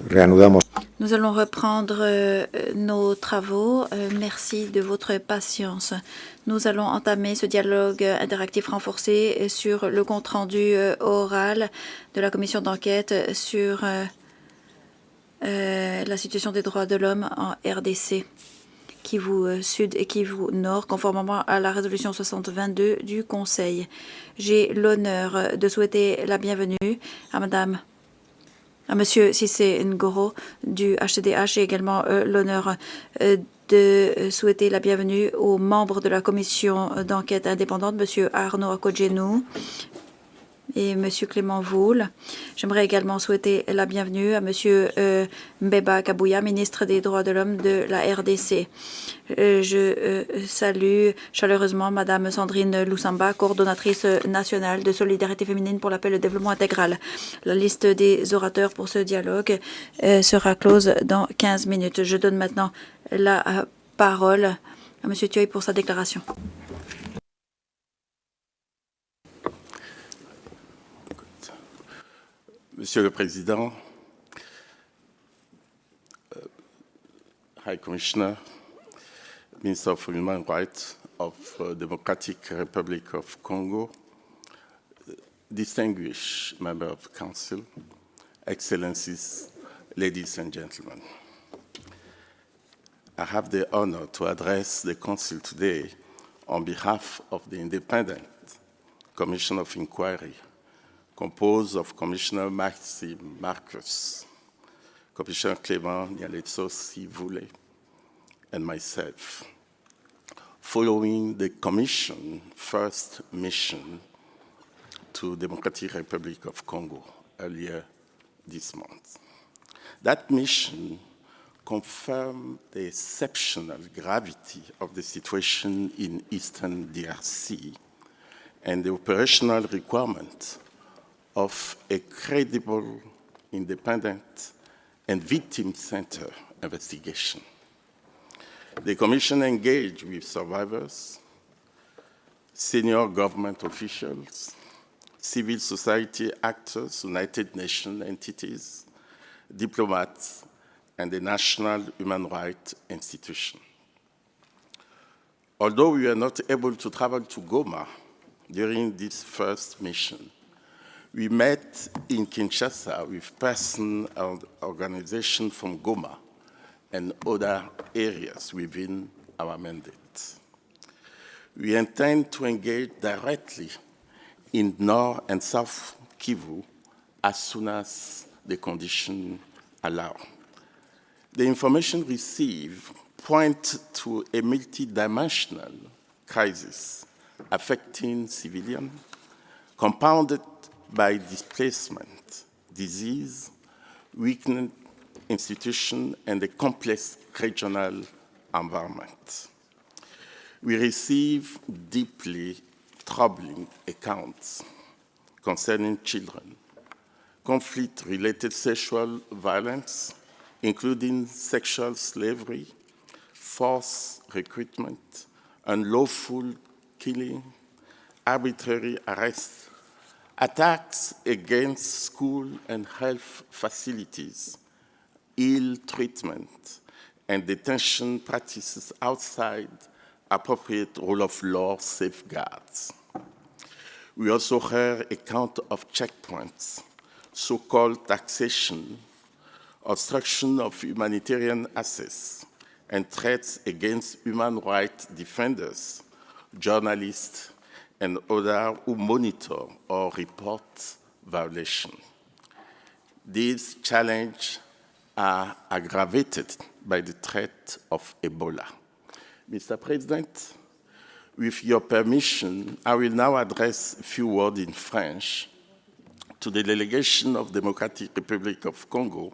Reanudamos. Nous allons reprendre nos travaux. Merci de votre patience. Nous allons entamer ce dialogue interactif renforcé sur le compte-rendu oral de la commission d'enquête sur la situation des droits de l'homme en RDC, Kivu Sud et Kivu Nord, conformément à la résolution 6022 du Conseil. J'ai l'honneur de souhaiter la bienvenue à Monsieur Cissé Ngoro du HCDH. J'ai également l'honneur de souhaiter la bienvenue aux membres de la commission d'enquête indépendante, Monsieur Arnaud Akodjenou et Monsieur Clément Voul. J'aimerais également souhaiter la bienvenue à Monsieur Mbeba Kabouya, ministre des Droits de l'Homme de la RDC. Je salue chaleureusement Madame Sandrine Loussamba, coordonnatrice nationale de solidarité féminine pour la paix et le développement intégral. La liste des orateurs pour ce dialogue sera close dans 15 minutes. Je donne maintenant la parole à Monsieur Thioy pour sa déclaration. Monsieur le Président, High Commissioner, Minister of Human Rights of Democratic Republic of Congo, distinguished Member of Council, Excellencies, ladies and gentlemen. I have the honor to address the Council today on behalf of the Independent Commission of Inquiry, composed of Commissioner Maxime Marcus, Commissioner Clément Nialetso-Sivoulé, and myself, following the Commission's first mission to Democratic Republic of Congo earlier this month. That mission confirmed the exceptional gravity of the situation in Eastern DRC and the operational requirement of a credible, independent, and victim-centered investigation. The Commission engaged with survivors, senior government officials, civil society actors, United Nations entities, diplomats, and the National Human Rights Institution. Although we were not able to travel to Goma during this first mission, we met in Kinshasa with persons and organizations from Goma and other areas within our mandate. We intend to engage directly in North and South Kivu as soon as the conditions allow. The information received points to a multidimensional crisis affecting civilians, compounded by displacement, disease, weakened institutions, and a complex regional environment. We receive deeply troubling accounts concerning children, conflict-related sexual violence, including sexual slavery, forced recruitment, unlawful killing, arbitrary arrests, attacks against school and health facilities, ill treatment, and detention practices outside appropriate rule of law safeguards. We also heard account of checkpoints, so-called taxation, obstruction of humanitarian access, and threats against human rights defenders, journalists, and others who monitor or report violations. These challenges are aggravated by the threat of Ebola. Mr. President, with your permission, I will now address a few words in French to the delegation of the Democratic Republic of Congo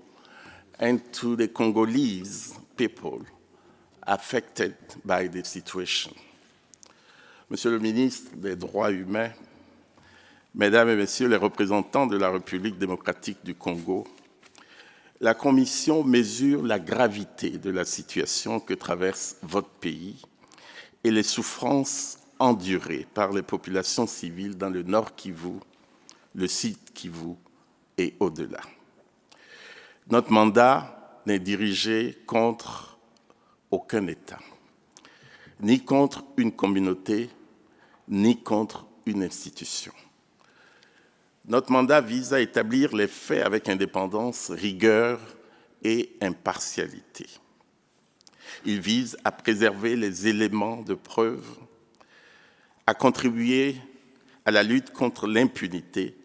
and to the Congolese people affected by the situation. Monsieur le ministre des Droits humains, Mesdames et Messieurs les représentants de la République démocratique du Congo, la Commission mesure la gravité de la situation que traverse votre pays et les souffrances endurées par les populations civiles dans le Nord Kivu, le Sud Kivu et au-delà. Notre mandat n'est dirigé contre aucun État, ni contre une communauté, ni contre une institution. Notre mandat vise à établir les faits avec indépendance, rigueur et impartialité. Il vise à préserver les éléments de preuve, à contribuer à la lutte contre l'impunité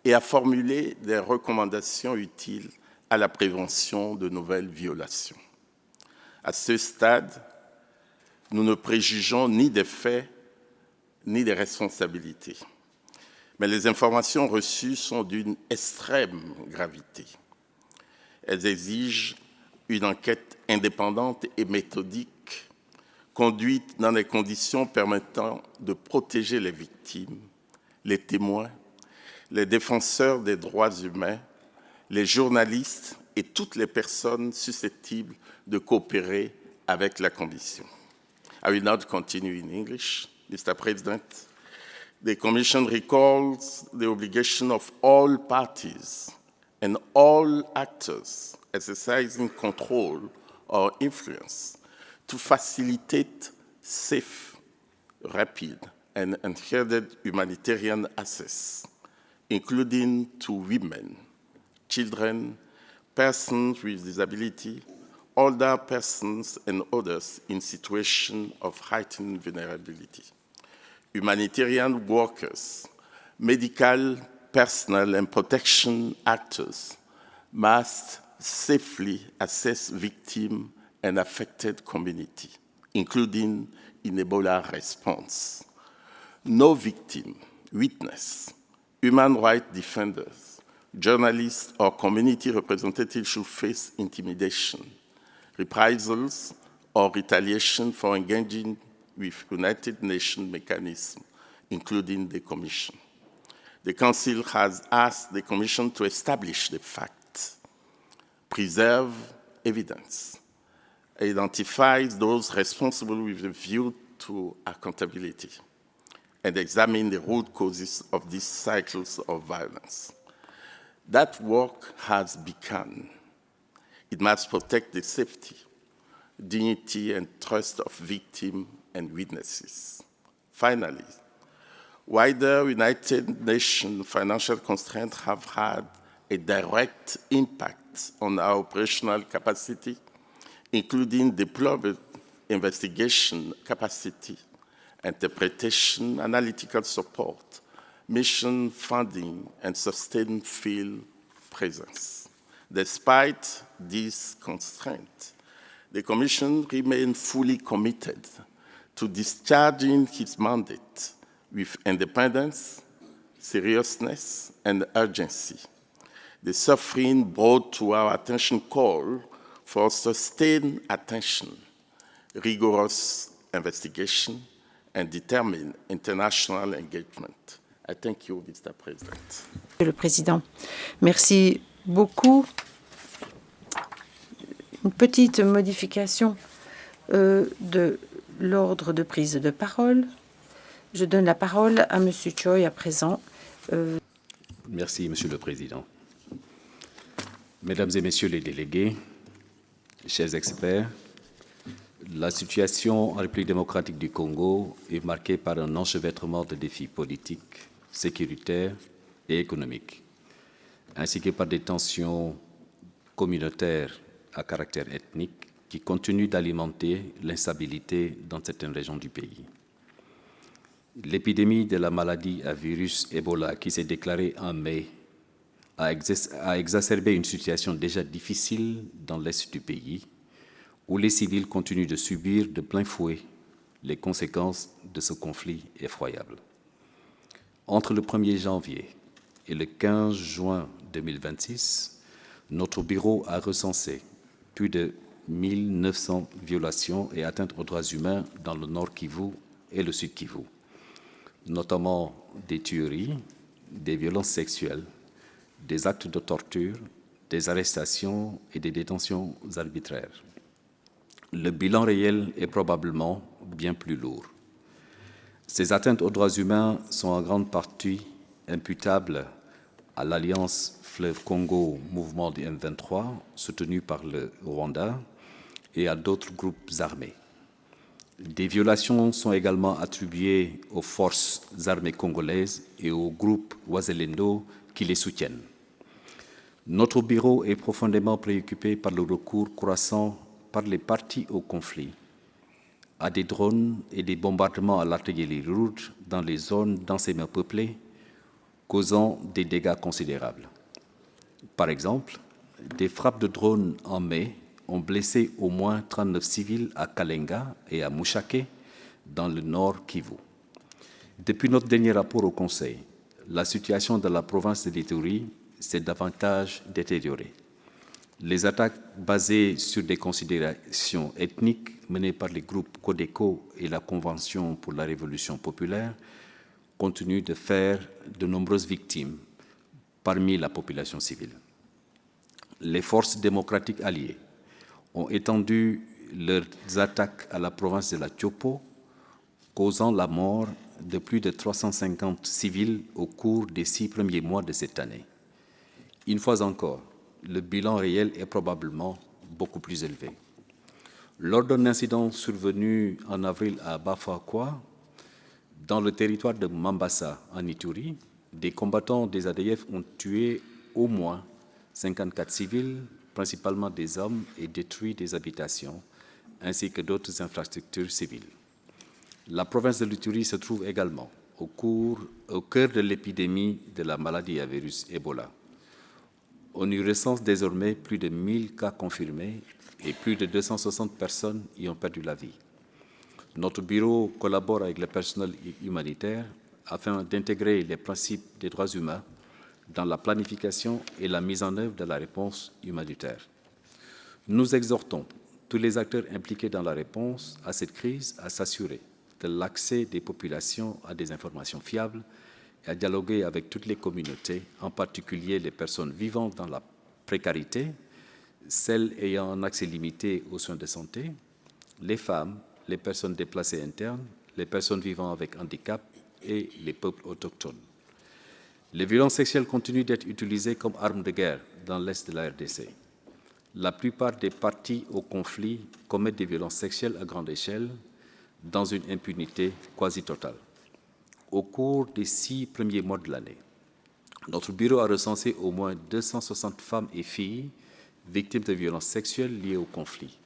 et à formuler des recommandations utiles à la prévention de nouvelles violations. À ce stade, nous ne préjugeons ni des faits ni des responsabilités, mais les informations reçues sont d'une extrême gravité. Elles exigent une enquête indépendante et méthodique, conduite dans des conditions permettant de protéger les victimes, les témoins, les défenseurs des droits humains, les journalistes et toutes les personnes susceptibles de coopérer avec la Commission. I will now continue in English, Mr. President. The Commission recalls the obligation of all parties and all actors exercising control or influence to facilitate safe, rapid, and unhindered humanitarian access, including to women, children, persons with disability, older persons, and others in situations of heightened vulnerability. Humanitarian workers, medical personnel, and protection actors must safely assess victims and affected community, including in Ebola response. No victim, witness, human rights defenders, journalists, or community representatives should face intimidation, reprisals, or retaliation for engaging with United Nations mechanisms, including the Commission. The Council has asked the Commission to establish the facts, preserve evidence, identify those responsible with a view to accountability, and examine the root causes of these cycles of violence. That work has begun. It must protect the safety, dignity, and trust of victims and witnesses. Finally, wider United Nations financial constraints have had a direct impact on our operational capacity, including deployment, investigation capacity, interpretation, analytical support, mission funding, and sustained field presence. Despite these constraints, the Commission remains fully committed to discharging its mandate with independence, seriousness, and urgency. The suffering brought to our attention call for sustained attention, rigorous investigation, and determined international engagement. I thank you, Mr. President. Monsieur le Président, merci beaucoup. Une petite modification de l'ordre de prise de parole. Je donne la parole à Monsieur Choi à présent. Merci, Monsieur le Président. Mesdames et Messieurs les délégués, chers experts, la situation en République démocratique du Congo est marquée par un enchevêtrement de défis politiques, sécuritaires et économiques, ainsi que par des tensions communautaires à caractère ethnique qui continuent d'alimenter l'instabilité dans certaines régions du pays. L'épidémie de la maladie à virus Ebola qui s'est déclarée en mai a exacerbé une situation déjà difficile dans l'est du pays, où les civils continuent de subir de plein fouet les conséquences de ce conflit effroyable. Entre le 1er janvier et le 15 juin 2026, notre bureau a recensé plus de 1900 violations et atteintes aux droits humains dans le Nord Kivu et le Sud Kivu, notamment des tueries, des violences sexuelles, des actes de torture, des arrestations et des détentions arbitraires. Le bilan réel est probablement bien plus lourd. Ces atteintes aux droits humains sont en grande partie imputables à l'Alliance Fleuve Congo, mouvement du M23, soutenu par le Rwanda, et à d'autres groupes armés. Des violations sont également attribuées aux forces armées congolaises et aux groupes Wazalendo qui les soutiennent. Notre bureau est profondément préoccupé par le recours croissant par les parties au conflit à des drones et des bombardements à l'artillerie lourde dans les zones densément peuplées, causant des dégâts considérables. Par exemple, des frappes de drones en mai ont blessé au moins 39 civils à Kalenga et à Mouchake, dans le nord Kivu. Depuis notre dernier rapport au Conseil, la situation dans la province de l'Ituri s'est davantage détériorée. Les attaques basées sur des considérations ethniques menées par les groupes Codeco et la Convention pour la Révolution populaire continuent de faire de nombreuses victimes parmi la population civile. Les forces démocratiques alliées ont étendu leurs attaques à la province de la Tchopo, causant la mort de plus de 350 civils au cours des 6 premiers mois de cette année. Une fois encore, le bilan réel est probablement beaucoup plus élevé. Lors d'un incident survenu en avril à Bafakwa, dans le territoire de Mambasa, en Ituri, des combattants des ADF ont tué au moins 54 civils, principalement des hommes, et détruit des habitations, ainsi que d'autres infrastructures civiles. La province de l'Ituri se trouve également au cœur de l'épidémie de la maladie à virus Ebola. On y recense désormais plus de 1000 cas confirmés et plus de 260 personnes y ont perdu la vie. Notre bureau collabore avec le personnel humanitaire afin d'intégrer les principes des droits humains dans la planification et la mise en œuvre de la réponse humanitaire. Nous exhortons tous les acteurs impliqués dans la réponse à cette crise à s'assurer de l'accès des populations à des informations fiables et à dialoguer avec toutes les communautés, en particulier les personnes vivant dans la précarité, celles ayant un accès limité aux soins de santé, les femmes, les personnes déplacées internes, les personnes vivant avec handicap et les peuples autochtones. Les violences sexuelles continuent d'être utilisées comme armes de guerre dans l'est de la RDC. La plupart des parties au conflit commettent des violences sexuelles à grande échelle dans une impunité quasi totale. Au cours des 6 premiers mois de l'année, notre bureau a recensé au moins 260 femmes et filles victimes de violences sexuelles liées au conflit.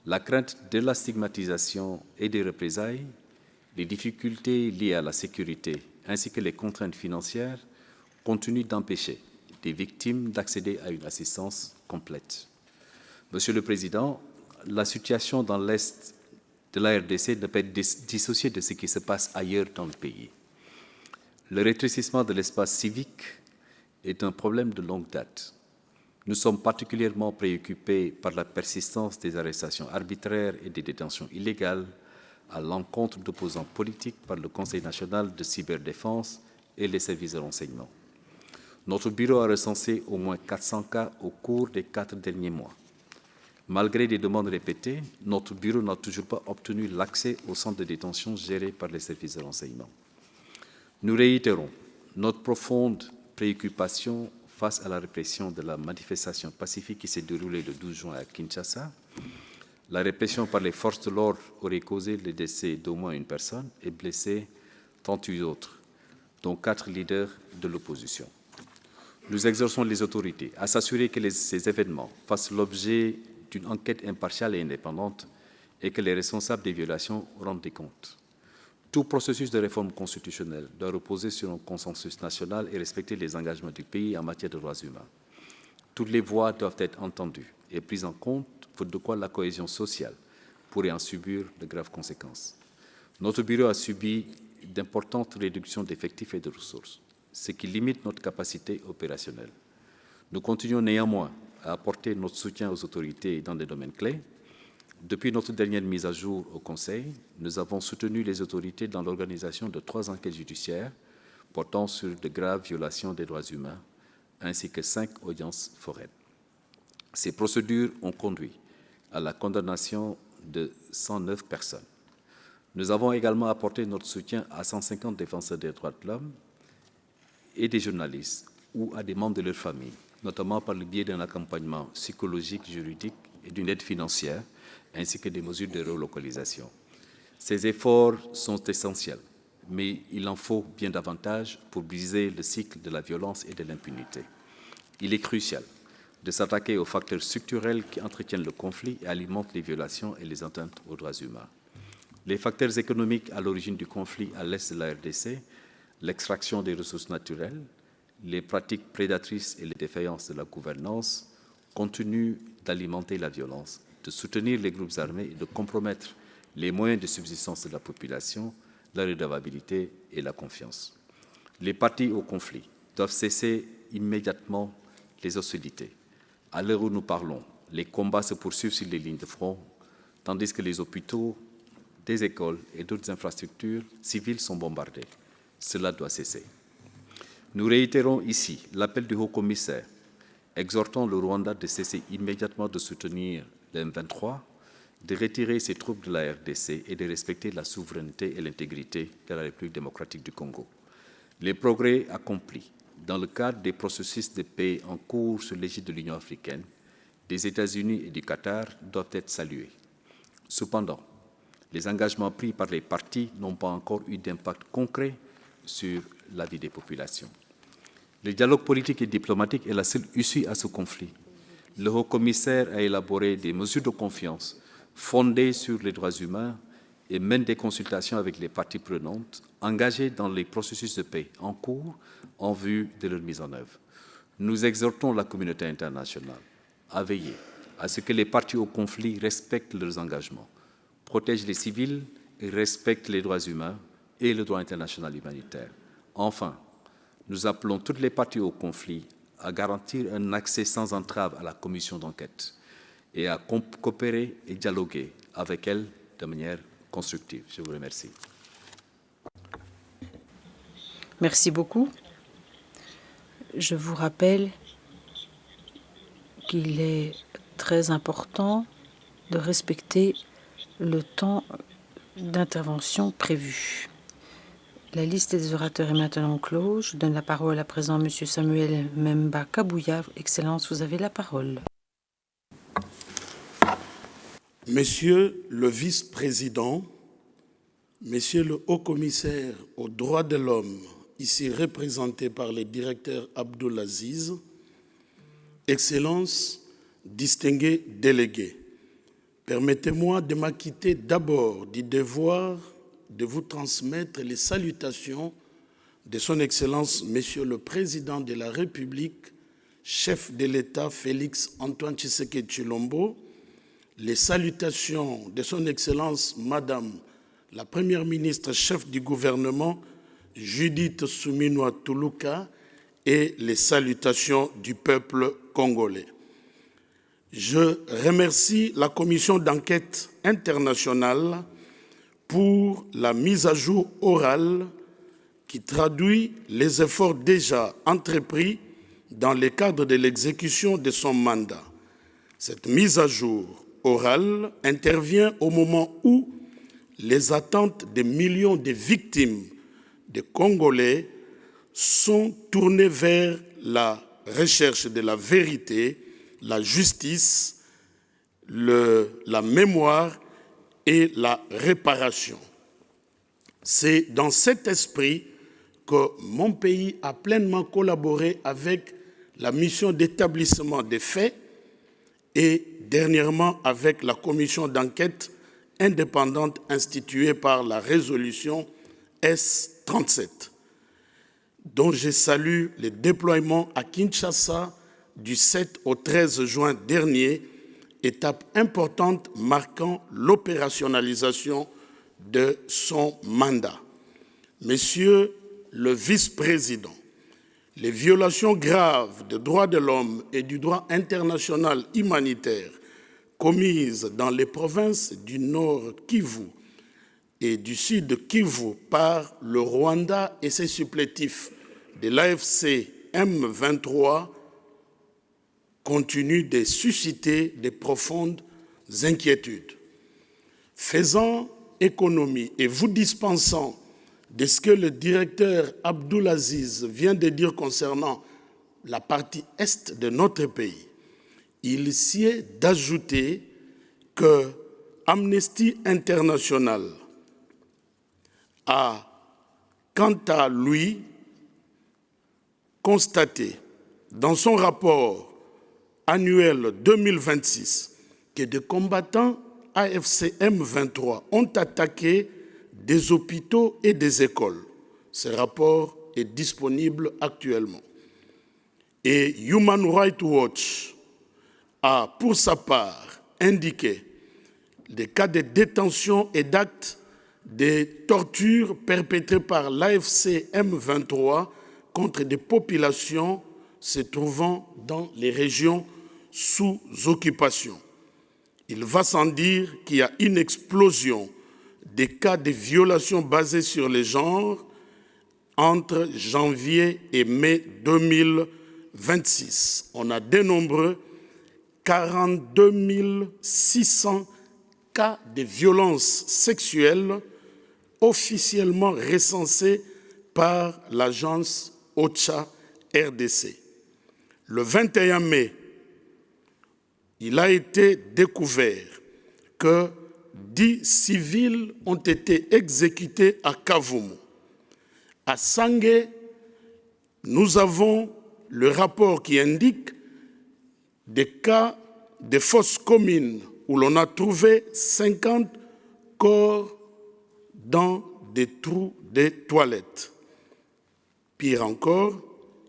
La crainte de la stigmatisation et des représailles, les difficultés liées à la sécurité ainsi que les contraintes financières continuent d'empêcher des victimes d'accéder à une assistance complète. Monsieur le Président, la situation dans l'Est de la RDC ne peut être dissociée de ce qui se passe ailleurs dans le pays. Le rétrécissement de l'espace civique est un problème de longue date. Nous sommes particulièrement préoccupés par la persistance des arrestations arbitraires et des détentions illégales à l'encontre d'opposants politiques par le Conseil national de cyberdéfense et les services de renseignement. Notre bureau a recensé au moins 400 cas au cours des 4 derniers mois. Malgré des demandes répétées, notre bureau n'a toujours pas obtenu l'accès aux centres de détention gérés par les services de renseignement. Nous réitérons notre profonde préoccupation face à la répression de la manifestation pacifique qui s'est déroulée le 12 juin à Kinshasa. La répression par les forces de l'ordre aurait causé le décès d'au moins une personne et blessé 38 autres, dont 4 leaders de l'opposition. Nous exhortons les autorités à s'assurer que ces événements fassent l'objet d'une enquête impartiale et indépendante et que les responsables des violations rendent des comptes. Tout processus de réforme constitutionnelle doit reposer sur un consensus national et respecter les engagements du pays en matière de droits humains. Toutes les voix doivent être entendues et prises en compte, faute de quoi la cohésion sociale pourrait en subir de graves conséquences. Notre bureau a subi d'importantes réductions d'effectifs et de ressources, ce qui limite notre capacité opérationnelle. Nous continuons néanmoins à apporter notre soutien aux autorités dans des domaines clés. Depuis notre dernière mise à jour au Conseil, nous avons soutenu les autorités dans l'organisation de 3 enquêtes judiciaires portant sur de graves violations des droits humains, ainsi que 5 audiences foraines. Ces procédures ont conduit à la condamnation de 109 personnes. Nous avons également apporté notre soutien à 150 défenseurs des droits de l'homme et des journalistes ou à des membres de leur famille, notamment par le biais d'un accompagnement psychologique, juridique et d'une aide financière, ainsi que des mesures de relocalisation. Ces efforts sont essentiels, mais il en faut bien davantage pour briser le cycle de la violence et de l'impunité. Il est crucial de s'attaquer aux facteurs structurels qui entretiennent le conflit et alimentent les violations et les atteintes aux droits humains. Les facteurs économiques à l'origine du conflit à l'est de la RDC, l'extraction des ressources naturelles, les pratiques prédatrices et les défaillances de la gouvernance continuent d'alimenter la violence, de soutenir les groupes armés et de compromettre les moyens de subsistance de la population, la redevabilité et la confiance. Les parties au conflit doivent cesser immédiatement les hostilités. À l'heure où nous parlons, les combats se poursuivent sur les lignes de front, tandis que les hôpitaux, des écoles et d'autres infrastructures civiles sont bombardés. Cela doit cesser. Nous réitérons ici l'appel du haut-commissaire, exhortant le Rwanda de cesser immédiatement de soutenir le M23, de retirer ses troupes de la RDC et de respecter la souveraineté et l'intégrité de la République démocratique du Congo. Les progrès accomplis dans le cadre des processus de paix en cours sous l'égide de l'Union africaine, des États-Unis et du Qatar doivent être salués. Cependant, les engagements pris par les partis n'ont pas encore eu d'impact concret sur la vie des populations. Le dialogue politique et diplomatique est la seule issue à ce conflit. Le haut-commissaire a élaboré des mesures de confiance fondées sur les droits humains et mène des consultations avec les parties prenantes engagées dans les processus de paix en cours en vue de leur mise en œuvre. Nous exhortons la communauté internationale à veiller à ce que les parties au conflit respectent leurs engagements, protègent les civils et respectent les droits humains et le droit international humanitaire. Enfin, nous appelons toutes les parties au conflit à garantir un accès sans entrave à la commission d'enquête et à coopérer et dialoguer avec elle de manière constructive. Je vous remercie. Merci beaucoup. Je vous rappelle qu'il est très important de respecter le temps d'intervention prévu. La liste des orateurs est maintenant close. Je donne la parole à présent à M. Samuel Memba Kabouya. Excellence, vous avez la parole. Monsieur le vice-président, Monsieur le haut-commissaire aux droits de l'homme, ici représenté par le directeur Abdulaziz, Excellences, distingués délégués, permettez-moi de m'acquitter d'abord du devoir de vous transmettre les salutations de son Excellence, Monsieur le Président de la République, chef de l'État Félix Antoine Tshisekedi Tshilombo, les salutations de son Excellence, Madame la Première ministre chef du gouvernement, Judith Suminwa Tuluka, et les salutations du peuple congolais. Je remercie la commission d'enquête internationale pour la mise à jour orale qui traduit les efforts déjà entrepris dans le cadre de l'exécution de son mandat. Cette mise à jour orale intervient au moment où les attentes des millions de victimes de Congolais sont tournées vers la recherche de la vérité, la justice, la mémoire et la réparation. C'est dans cet esprit que mon pays a pleinement collaboré avec la mission d'établissement des faits et dernièrement avec la commission d'enquête indépendante instituée par la résolution S-37, dont je salue le déploiement à Kinshasa du 7 au 13 juin dernier, étape importante marquant l'opérationnalisation de son mandat. Monsieur le vice-président, les violations graves des droits de l'homme et du droit international humanitaire commises dans les provinces du Nord Kivu et du Sud Kivu par le Rwanda et ses supplétifs de l'AFC M23 continuent de susciter de profondes inquiétudes. Faisant économie et vous dispensant de ce que le directeur Abdulaziz vient de dire concernant la partie est de notre pays. Il s'y est d'ajouter que Amnesty International a, quant à lui, constaté dans son rapport annuel 2026 que des combattants AFC M23 ont attaqué des hôpitaux et des écoles. Ce rapport est disponible actuellement. Et Human Rights Watch a, pour sa part, indiqué des cas de détention et d'actes de torture perpétrés par l'AFC M23 contre des populations se trouvant dans les régions sous occupation. Il va sans dire qu'il y a une explosion des cas de violations basées sur les genres entre janvier et mai 2026. On a dénombré 42 600 cas de violences sexuelles officiellement recensés par l'agence OCHA RDC. Le 21 mai, il a été découvert que 10 civils ont été exécutés à Kavumu. À Sangé, nous avons le rapport qui indique des cas de fosses communes où l'on a trouvé 50 corps dans des trous des toilettes. Pire encore,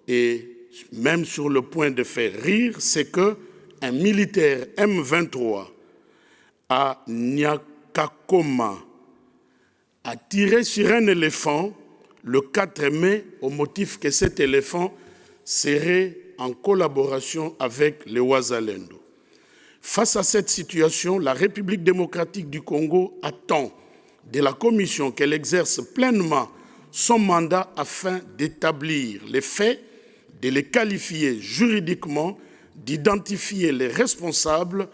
et même sur le point de faire rire, c'est qu'un militaire M23 à Nyakakoma a tiré sur un éléphant le 4 mai au motif que cet éléphant serait en collaboration avec les Wazalendo. Face à cette situation, la République démocratique du Congo attend de la Commission qu'elle exerce pleinement son mandat afin d'établir les faits, de les qualifier juridiquement, d'identifier les responsables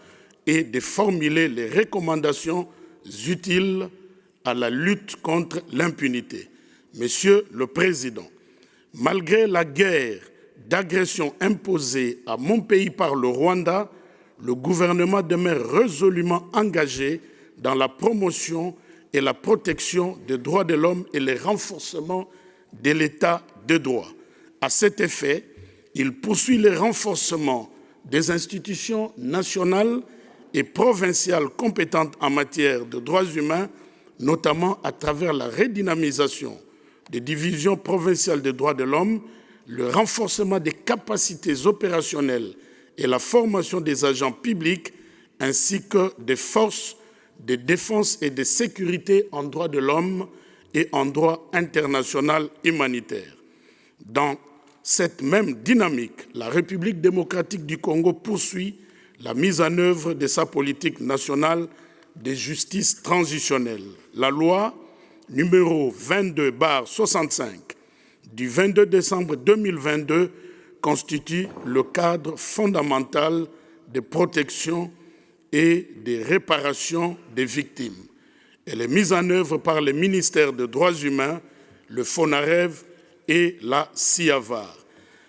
et de formuler les recommandations utiles à la lutte contre l'impunité. Monsieur le Président, malgré la guerre d'agression imposée à mon pays par le Rwanda, le gouvernement demeure résolument engagé dans la promotion et la protection des droits de l'homme et le renforcement de l'état de droit. À cet effet, il poursuit le renforcement des institutions nationales et provinciales compétentes en matière de droits humains, notamment à travers la redynamisation des divisions provinciales des droits de l'homme, le renforcement des capacités opérationnelles et la formation des agents publics, ainsi que des forces de défense et de sécurité en droit de l'homme et en droit international humanitaire. Dans cette même dynamique, la République démocratique du Congo poursuit la mise en œuvre de sa politique nationale de justice transitionnelle. La loi numéro 22/65 du 22 décembre 2022 constitue le cadre fondamental de protection et de réparation des victimes. Elle est mise en œuvre par le ministère des Droits humains, le FONAREV et la CIAVAR.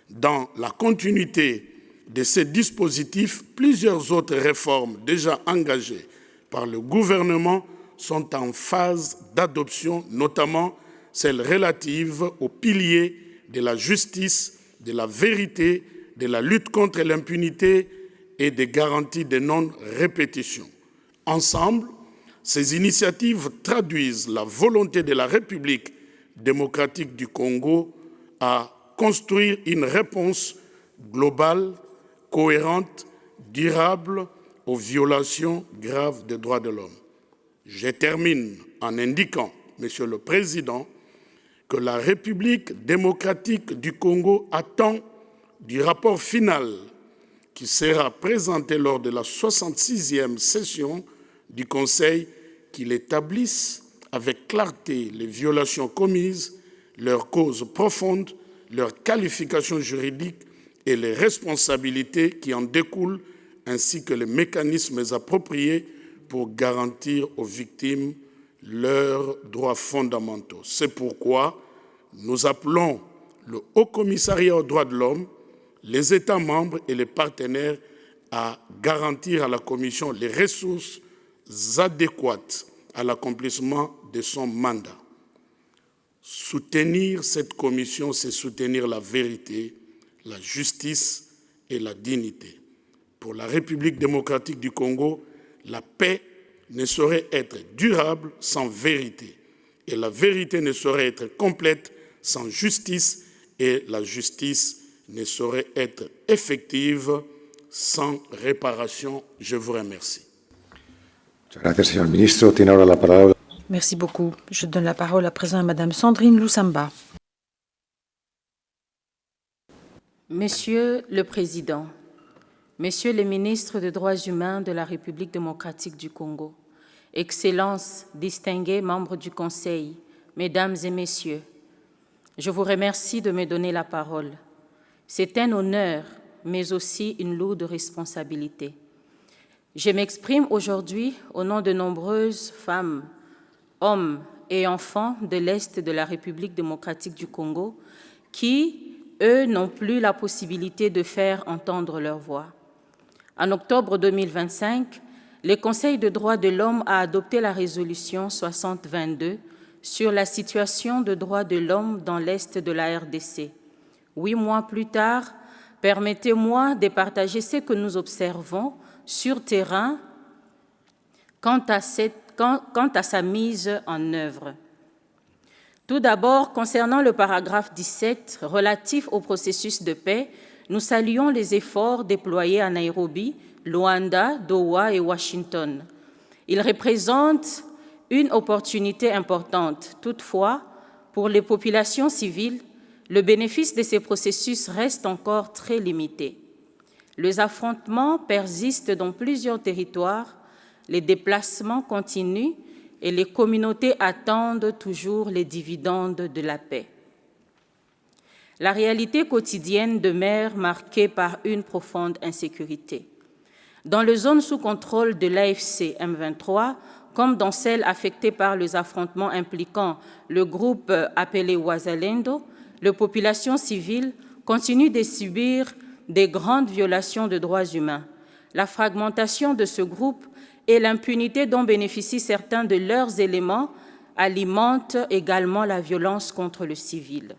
Dans la continuité de ces dispositifs, plusieurs autres réformes déjà engagées par le gouvernement sont en phase d'adoption, notamment celles relatives aux piliers de la justice, de la vérité, de la lutte contre l'impunité et des garanties de non-répétition. Ensemble, ces initiatives traduisent la volonté de la République démocratique du Congo à construire une réponse globale, cohérente, durable aux violations graves des droits de l'homme. Je termine en indiquant, Monsieur le Président, que la République démocratique du Congo attend du rapport final qui sera présenté lors de la 66e session du Conseil qu'il établisse avec clarté les violations commises, leurs causes profondes, leurs qualifications juridiques et les responsabilités qui en découlent, ainsi que les mécanismes appropriés pour garantir aux victimes leurs droits fondamentaux. C'est pourquoi nous appelons le Haut Commissariat aux droits de l'homme les États membres et les partenaires à garantir à la Commission les ressources adéquates à l'accomplissement de son mandat. Soutenir cette commission, c'est soutenir la vérité, la justice et la dignité. Pour la République démocratique du Congo, la paix ne saurait être durable sans vérité, et la vérité ne saurait être complète sans justice, et la justice ne saurait être effective sans réparation. Je vous remercie. Merci beaucoup. Je donne la parole à présent à Madame Sandrine Lusamba. Monsieur le Président, Messieurs les ministres des Droits humains de la République démocratique du Congo, Excellences, distingués membres du Conseil, Mesdames et Messieurs, je vous remercie de me donner la parole. C'est un honneur, mais aussi une lourde responsabilité. Je m'exprime aujourd'hui au nom de nombreuses femmes, hommes et enfants de l'Est de la République démocratique du Congo qui, eux, n'ont plus la possibilité de faire entendre leur voix. En octobre 2025, le Conseil des droits de l'homme a adopté la résolution 6022 sur la situation des droits de l'homme dans l'Est de la RDC. 8 mois plus tard, permettez-moi de partager ce que nous observons sur terrain quant à sa mise en œuvre. Tout d'abord, concernant le paragraphe 17 relatif au processus de paix, nous saluons les efforts déployés à Nairobi, Luanda, Doha et Washington. Ils représentent une opportunité importante. Toutefois, pour les populations civiles, le bénéfice de ces processus reste encore très limité. Les affrontements persistent dans plusieurs territoires, les déplacements continuent et les communautés attendent toujours les dividendes de la paix. La réalité quotidienne demeure marquée par une profonde insécurité. Dans les zones sous contrôle de l'AFC M23, comme dans celles affectées par les affrontements impliquant le groupe appelé Wazalendo, les populations civiles continuent de subir des grandes violations de droits humains. La fragmentation de ce groupe et l'impunité dont bénéficient certains de leurs éléments alimentent également la violence contre le civil.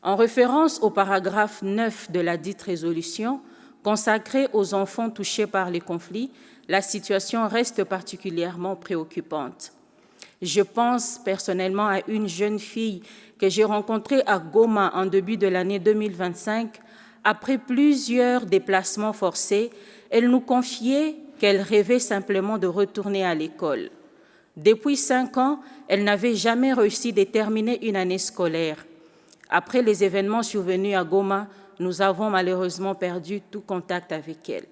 En référence au paragraphe 9 de la dite résolution, consacrée aux enfants touchés par les conflits, la situation reste particulièrement préoccupante. Je pense personnellement à une jeune fille que j'ai rencontrée à Goma en début de l'année 2025. Après plusieurs déplacements forcés, elle nous confiait qu'elle rêvait simplement de retourner à l'école. Depuis 5 ans, elle n'avait jamais réussi à terminer une année scolaire. Après les événements survenus à Goma, nous avons malheureusement perdu tout contact avec elle.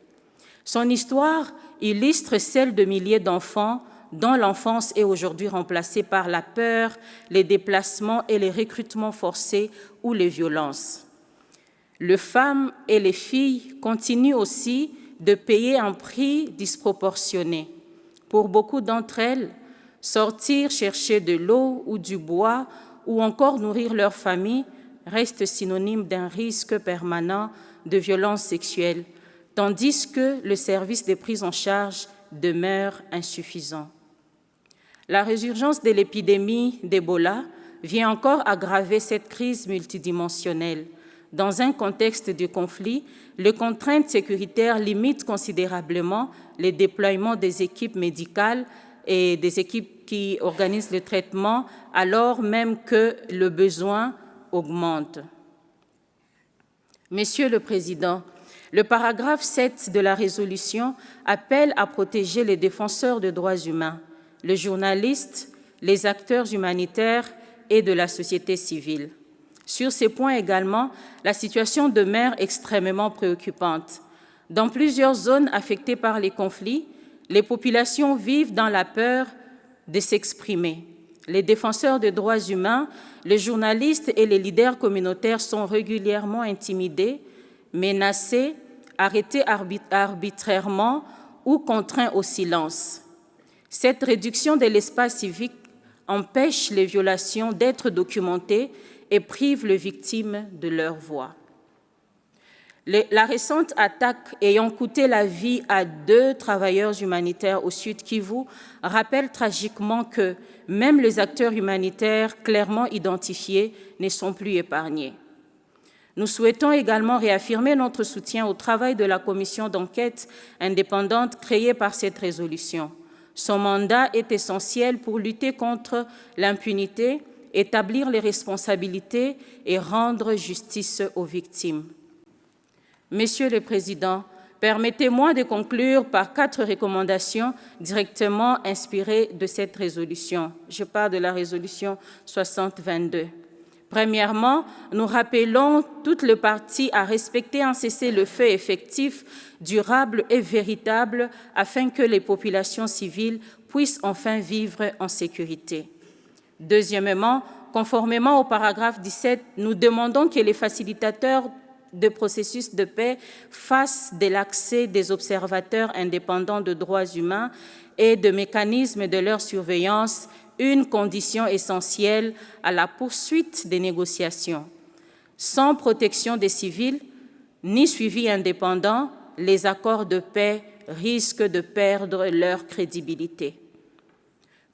Son histoire illustre celle de milliers d'enfants dont l'enfance est aujourd'hui remplacée par la peur, les déplacements et les recrutements forcés ou les violences. Les femmes et les filles continuent aussi de payer un prix disproportionné. Pour beaucoup d'entre elles, sortir chercher de l'eau ou du bois ou encore nourrir leur famille reste synonyme d'un risque permanent de violence sexuelle, tandis que le service de prise en charge demeure insuffisant. La résurgence de l'épidémie d'Ebola vient encore aggraver cette crise multidimensionnelle. Dans un contexte de conflit, les contraintes sécuritaires limitent considérablement le déploiement des équipes médicales et des équipes qui organisent le traitement, alors même que le besoin augmente. Monsieur le Président, le paragraphe 7 de la résolution appelle à protéger les défenseurs des droits humains, les journalistes, les acteurs humanitaires et de la société civile. Sur ces points également, la situation demeure extrêmement préoccupante. Dans plusieurs zones affectées par les conflits, les populations vivent dans la peur de s'exprimer. Les défenseurs des droits humains, les journalistes et les leaders communautaires sont régulièrement intimidés, menacés, arrêtés arbitrairement ou contraints au silence. Cette réduction de l'espace civique empêche les violations d'être documentées et privent les victimes de leur voix. La récente attaque ayant coûté la vie à 2 travailleurs humanitaires au Sud Kivu rappelle tragiquement que même les acteurs humanitaires clairement identifiés ne sont plus épargnés. Nous souhaitons également réaffirmer notre soutien au travail de la commission d'enquête indépendante créée par cette résolution. Son mandat est essentiel pour lutter contre l'impunité, établir les responsabilités et rendre justice aux victimes. Monsieur le Président, permettez-moi de conclure par 4 recommandations directement inspirées de cette résolution. Je parle de la résolution 6022. Premièrement, nous rappelons toutes les parties à respecter un cessez-le-feu effectif, durable et véritable afin que les populations civiles puissent enfin vivre en sécurité. Deuxièmement, conformément au paragraphe 17, nous demandons que les facilitateurs de processus de paix fassent de l'accès des observateurs indépendants de droits humains et de mécanismes de leur surveillance une condition essentielle à la poursuite des négociations. Sans protection des civils, ni suivi indépendant, les accords de paix risquent de perdre leur crédibilité.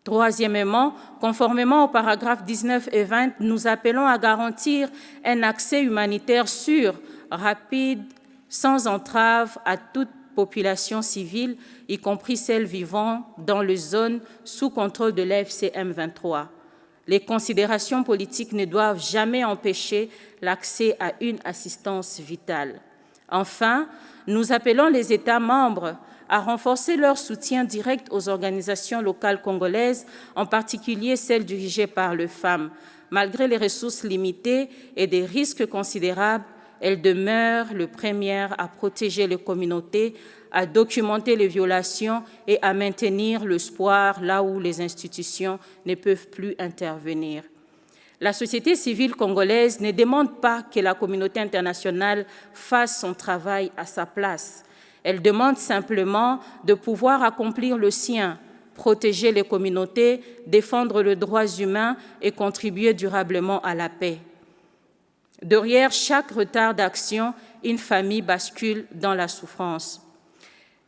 Troisièmement, conformément aux paragraphes 19 et 20, nous appelons à garantir un accès humanitaire sûr, rapide, sans entrave à toute population civile, y compris celles vivant dans les zones sous contrôle de l'AFC M23. Les considérations politiques ne doivent jamais empêcher l'accès à une assistance vitale. Enfin, nous appelons les États membres à renforcer leur soutien direct aux organisations locales congolaises, en particulier celles dirigées par les femmes. Malgré les ressources limitées et des risques considérables, elles demeurent les premières à protéger les communautés, à documenter les violations et à maintenir l'espoir là où les institutions ne peuvent plus intervenir. La société civile congolaise ne demande pas que la communauté internationale fasse son travail à sa place. Elle demande simplement de pouvoir accomplir le sien, protéger les communautés, défendre les droits humains et contribuer durablement à la paix. Derrière chaque retard d'action, une famille bascule dans la souffrance.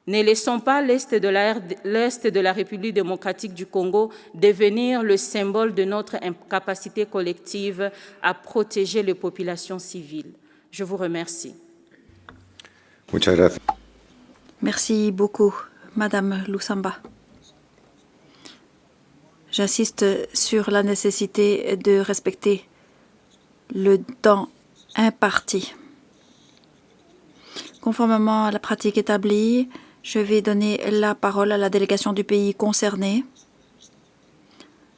Ne laissons pas l'Est de la République démocratique du Congo devenir le symbole de notre incapacité collective à protéger les populations civiles. Je vous remercie. Merci beaucoup, Madame Lusamba. J'insiste sur la nécessité de respecter le temps imparti. Conformément à la pratique établie, je vais donner la parole à la délégation du pays concerné.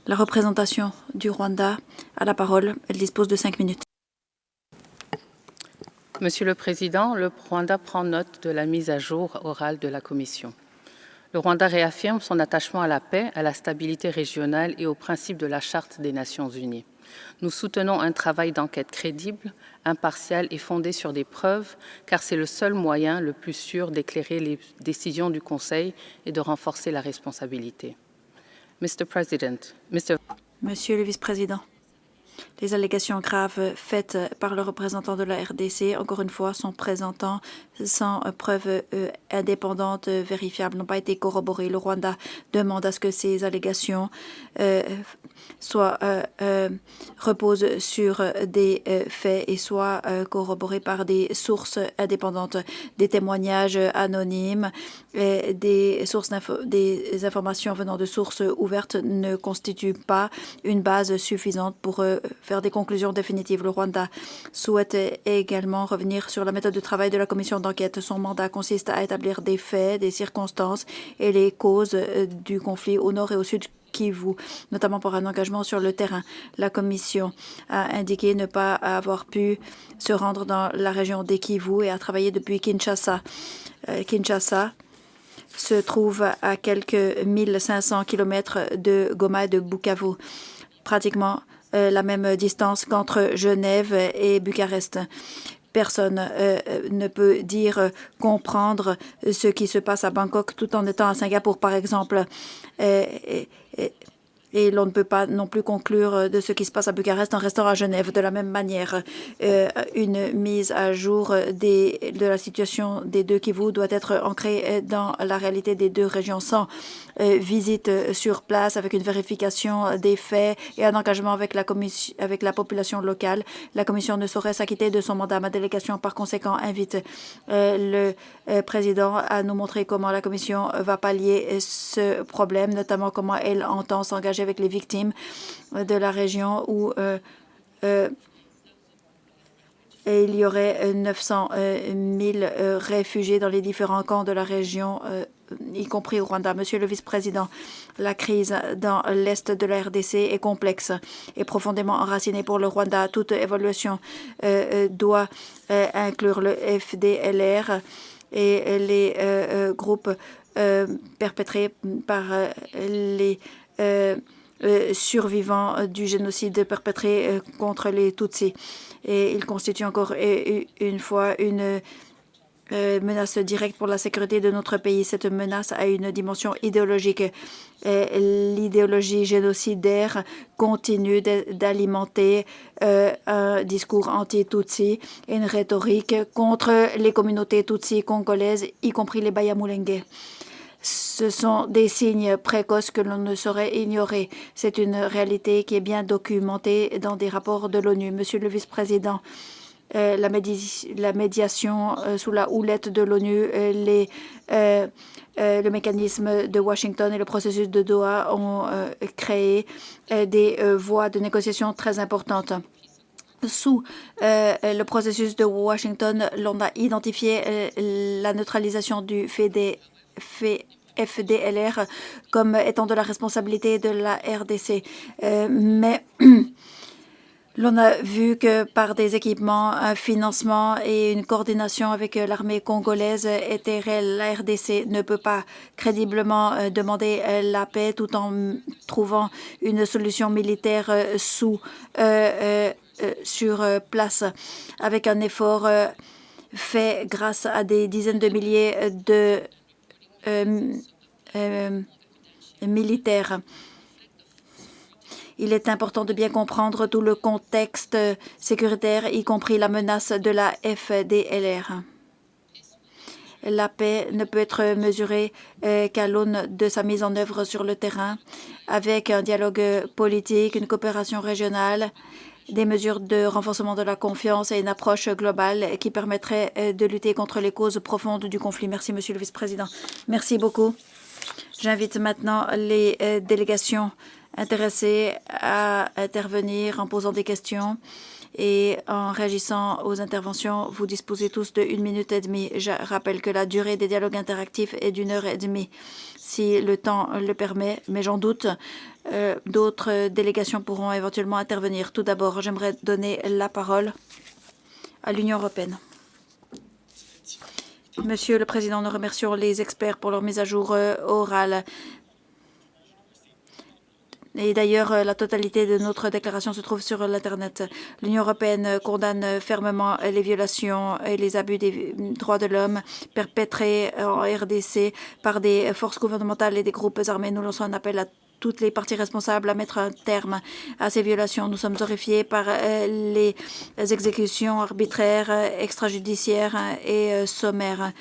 La représentation du Rwanda a la parole. Elle dispose de 5 minutes. Monsieur le Président, le Rwanda prend note de la mise à jour orale de la Commission. Le Rwanda réaffirme son attachement à la paix, à la stabilité régionale et aux principes de la Charte des Nations Unies. Nous soutenons un travail d'enquête crédible, impartial et fondé sur des preuves, car c'est le seul moyen le plus sûr d'éclairer les décisions du Conseil et de renforcer la responsabilité. Monsieur le vice-président, les allégations graves faites par le représentant de la RDC, encore une fois, sont présentées sans preuves indépendantes, vérifiables, n'ont pas été corroborées. Le Rwanda demande à ce que ces allégations reposent sur des faits et soient corroborées par des sources indépendantes, des témoignages anonymes, des informations venant de sources ouvertes ne constituent pas une base suffisante pour faire des conclusions définitives. Le Rwanda souhaite également revenir sur la méthode de travail de la commission d'enquête. Son mandat consiste à établir des faits, des circonstances et les causes du conflit au nord et au sud Kivu, notamment pour un engagement sur le terrain. La commission a indiqué ne pas avoir pu se rendre dans la région des Kivu et a travaillé depuis Kinshasa. Kinshasa se trouve à quelques 1500 km de Goma et de Bukavu, pratiquement la même distance qu'entre Genève et Bucarest. Personne ne peut dire comprendre ce qui se passe à Bangkok tout en étant à Singapour, par exemple. Et l'on ne peut pas non plus conclure de ce qui se passe à Bucarest en restant à Genève. De la même manière, une mise à jour de la situation des deux Kivu doit être ancrée dans la réalité des deux régions sans visite sur place, avec une vérification des faits et un engagement avec la population locale. La Commission ne saurait s'acquitter de son mandat. Ma délégation, par conséquent, invite le président à nous montrer comment la Commission va pallier ce problème, notamment comment elle entend s'engager avec les victimes de la région où il y aurait 900 000 réfugiés dans les différents camps de la région, y compris au Rwanda. Monsieur le vice-président, la crise dans l'est de la RDC est complexe et profondément enracinée pour le Rwanda. Toute évaluation doit inclure le FDLR et les groupes perpétrés par les survivants du génocide perpétré contre les Tutsis. Et il constitue encore une fois une menace directe pour la sécurité de notre pays. Cette menace a une dimension idéologique. L'idéologie génocidaire continue d'alimenter un discours anti-Tutsi et une rhétorique contre les communautés Tutsi congolaises, y compris les Banyamulenge. Ce sont des signes précoces que l'on ne saurait ignorer. C'est une réalité qui est bien documentée dans des rapports de l'ONU. Monsieur le vice-président, la médiation sous la houlette de l'ONU, le mécanisme de Washington et le processus de Doha ont créé des voies de négociation très importantes. Sous le processus de Washington, l'on a identifié la neutralisation du FDLR comme étant de la responsabilité de la RDC. Mais l'on a vu que par des équipements, un financement et une coordination avec l'armée congolaise étaient réels. La RDC ne peut pas crédiblement demander la paix tout en trouvant une solution militaire sur place, avec un effort fait grâce à des dizaines de milliers de militaires. Il est important de bien comprendre tout le contexte sécuritaire, y compris la menace de la FDLR. La paix ne peut être mesurée qu'à l'aune de sa mise en œuvre sur le terrain, avec un dialogue politique, une coopération régionale, des mesures de renforcement de la confiance et une approche globale qui permettrait de lutter contre les causes profondes du conflit. Merci, Monsieur le Vice-président. Merci beaucoup. J'invite maintenant les délégations intéressées à intervenir en posant des questions et en réagissant aux interventions. Vous disposez tous de 1 minute et demie. Je rappelle que la durée des dialogues interactifs est d'1 heure et demie, si le temps le permet, mais j'en doute. D'autres délégations pourront éventuellement intervenir. Tout d'abord, j'aimerais donner la parole à l'Union européenne. Monsieur le Président, nous remercions les experts pour leur mise à jour orale. Et d'ailleurs, la totalité de notre déclaration se trouve sur l'Internet. L'Union européenne condamne fermement les violations et les abus des droits de l'homme perpétrés en RDC par des forces gouvernementales et des groupes armés. Nous lançons un appel à toutes les parties responsables à mettre un terme à ces violations. Nous sommes horrifiés par les exécutions arbitraires, extrajudiciaires et sommaires.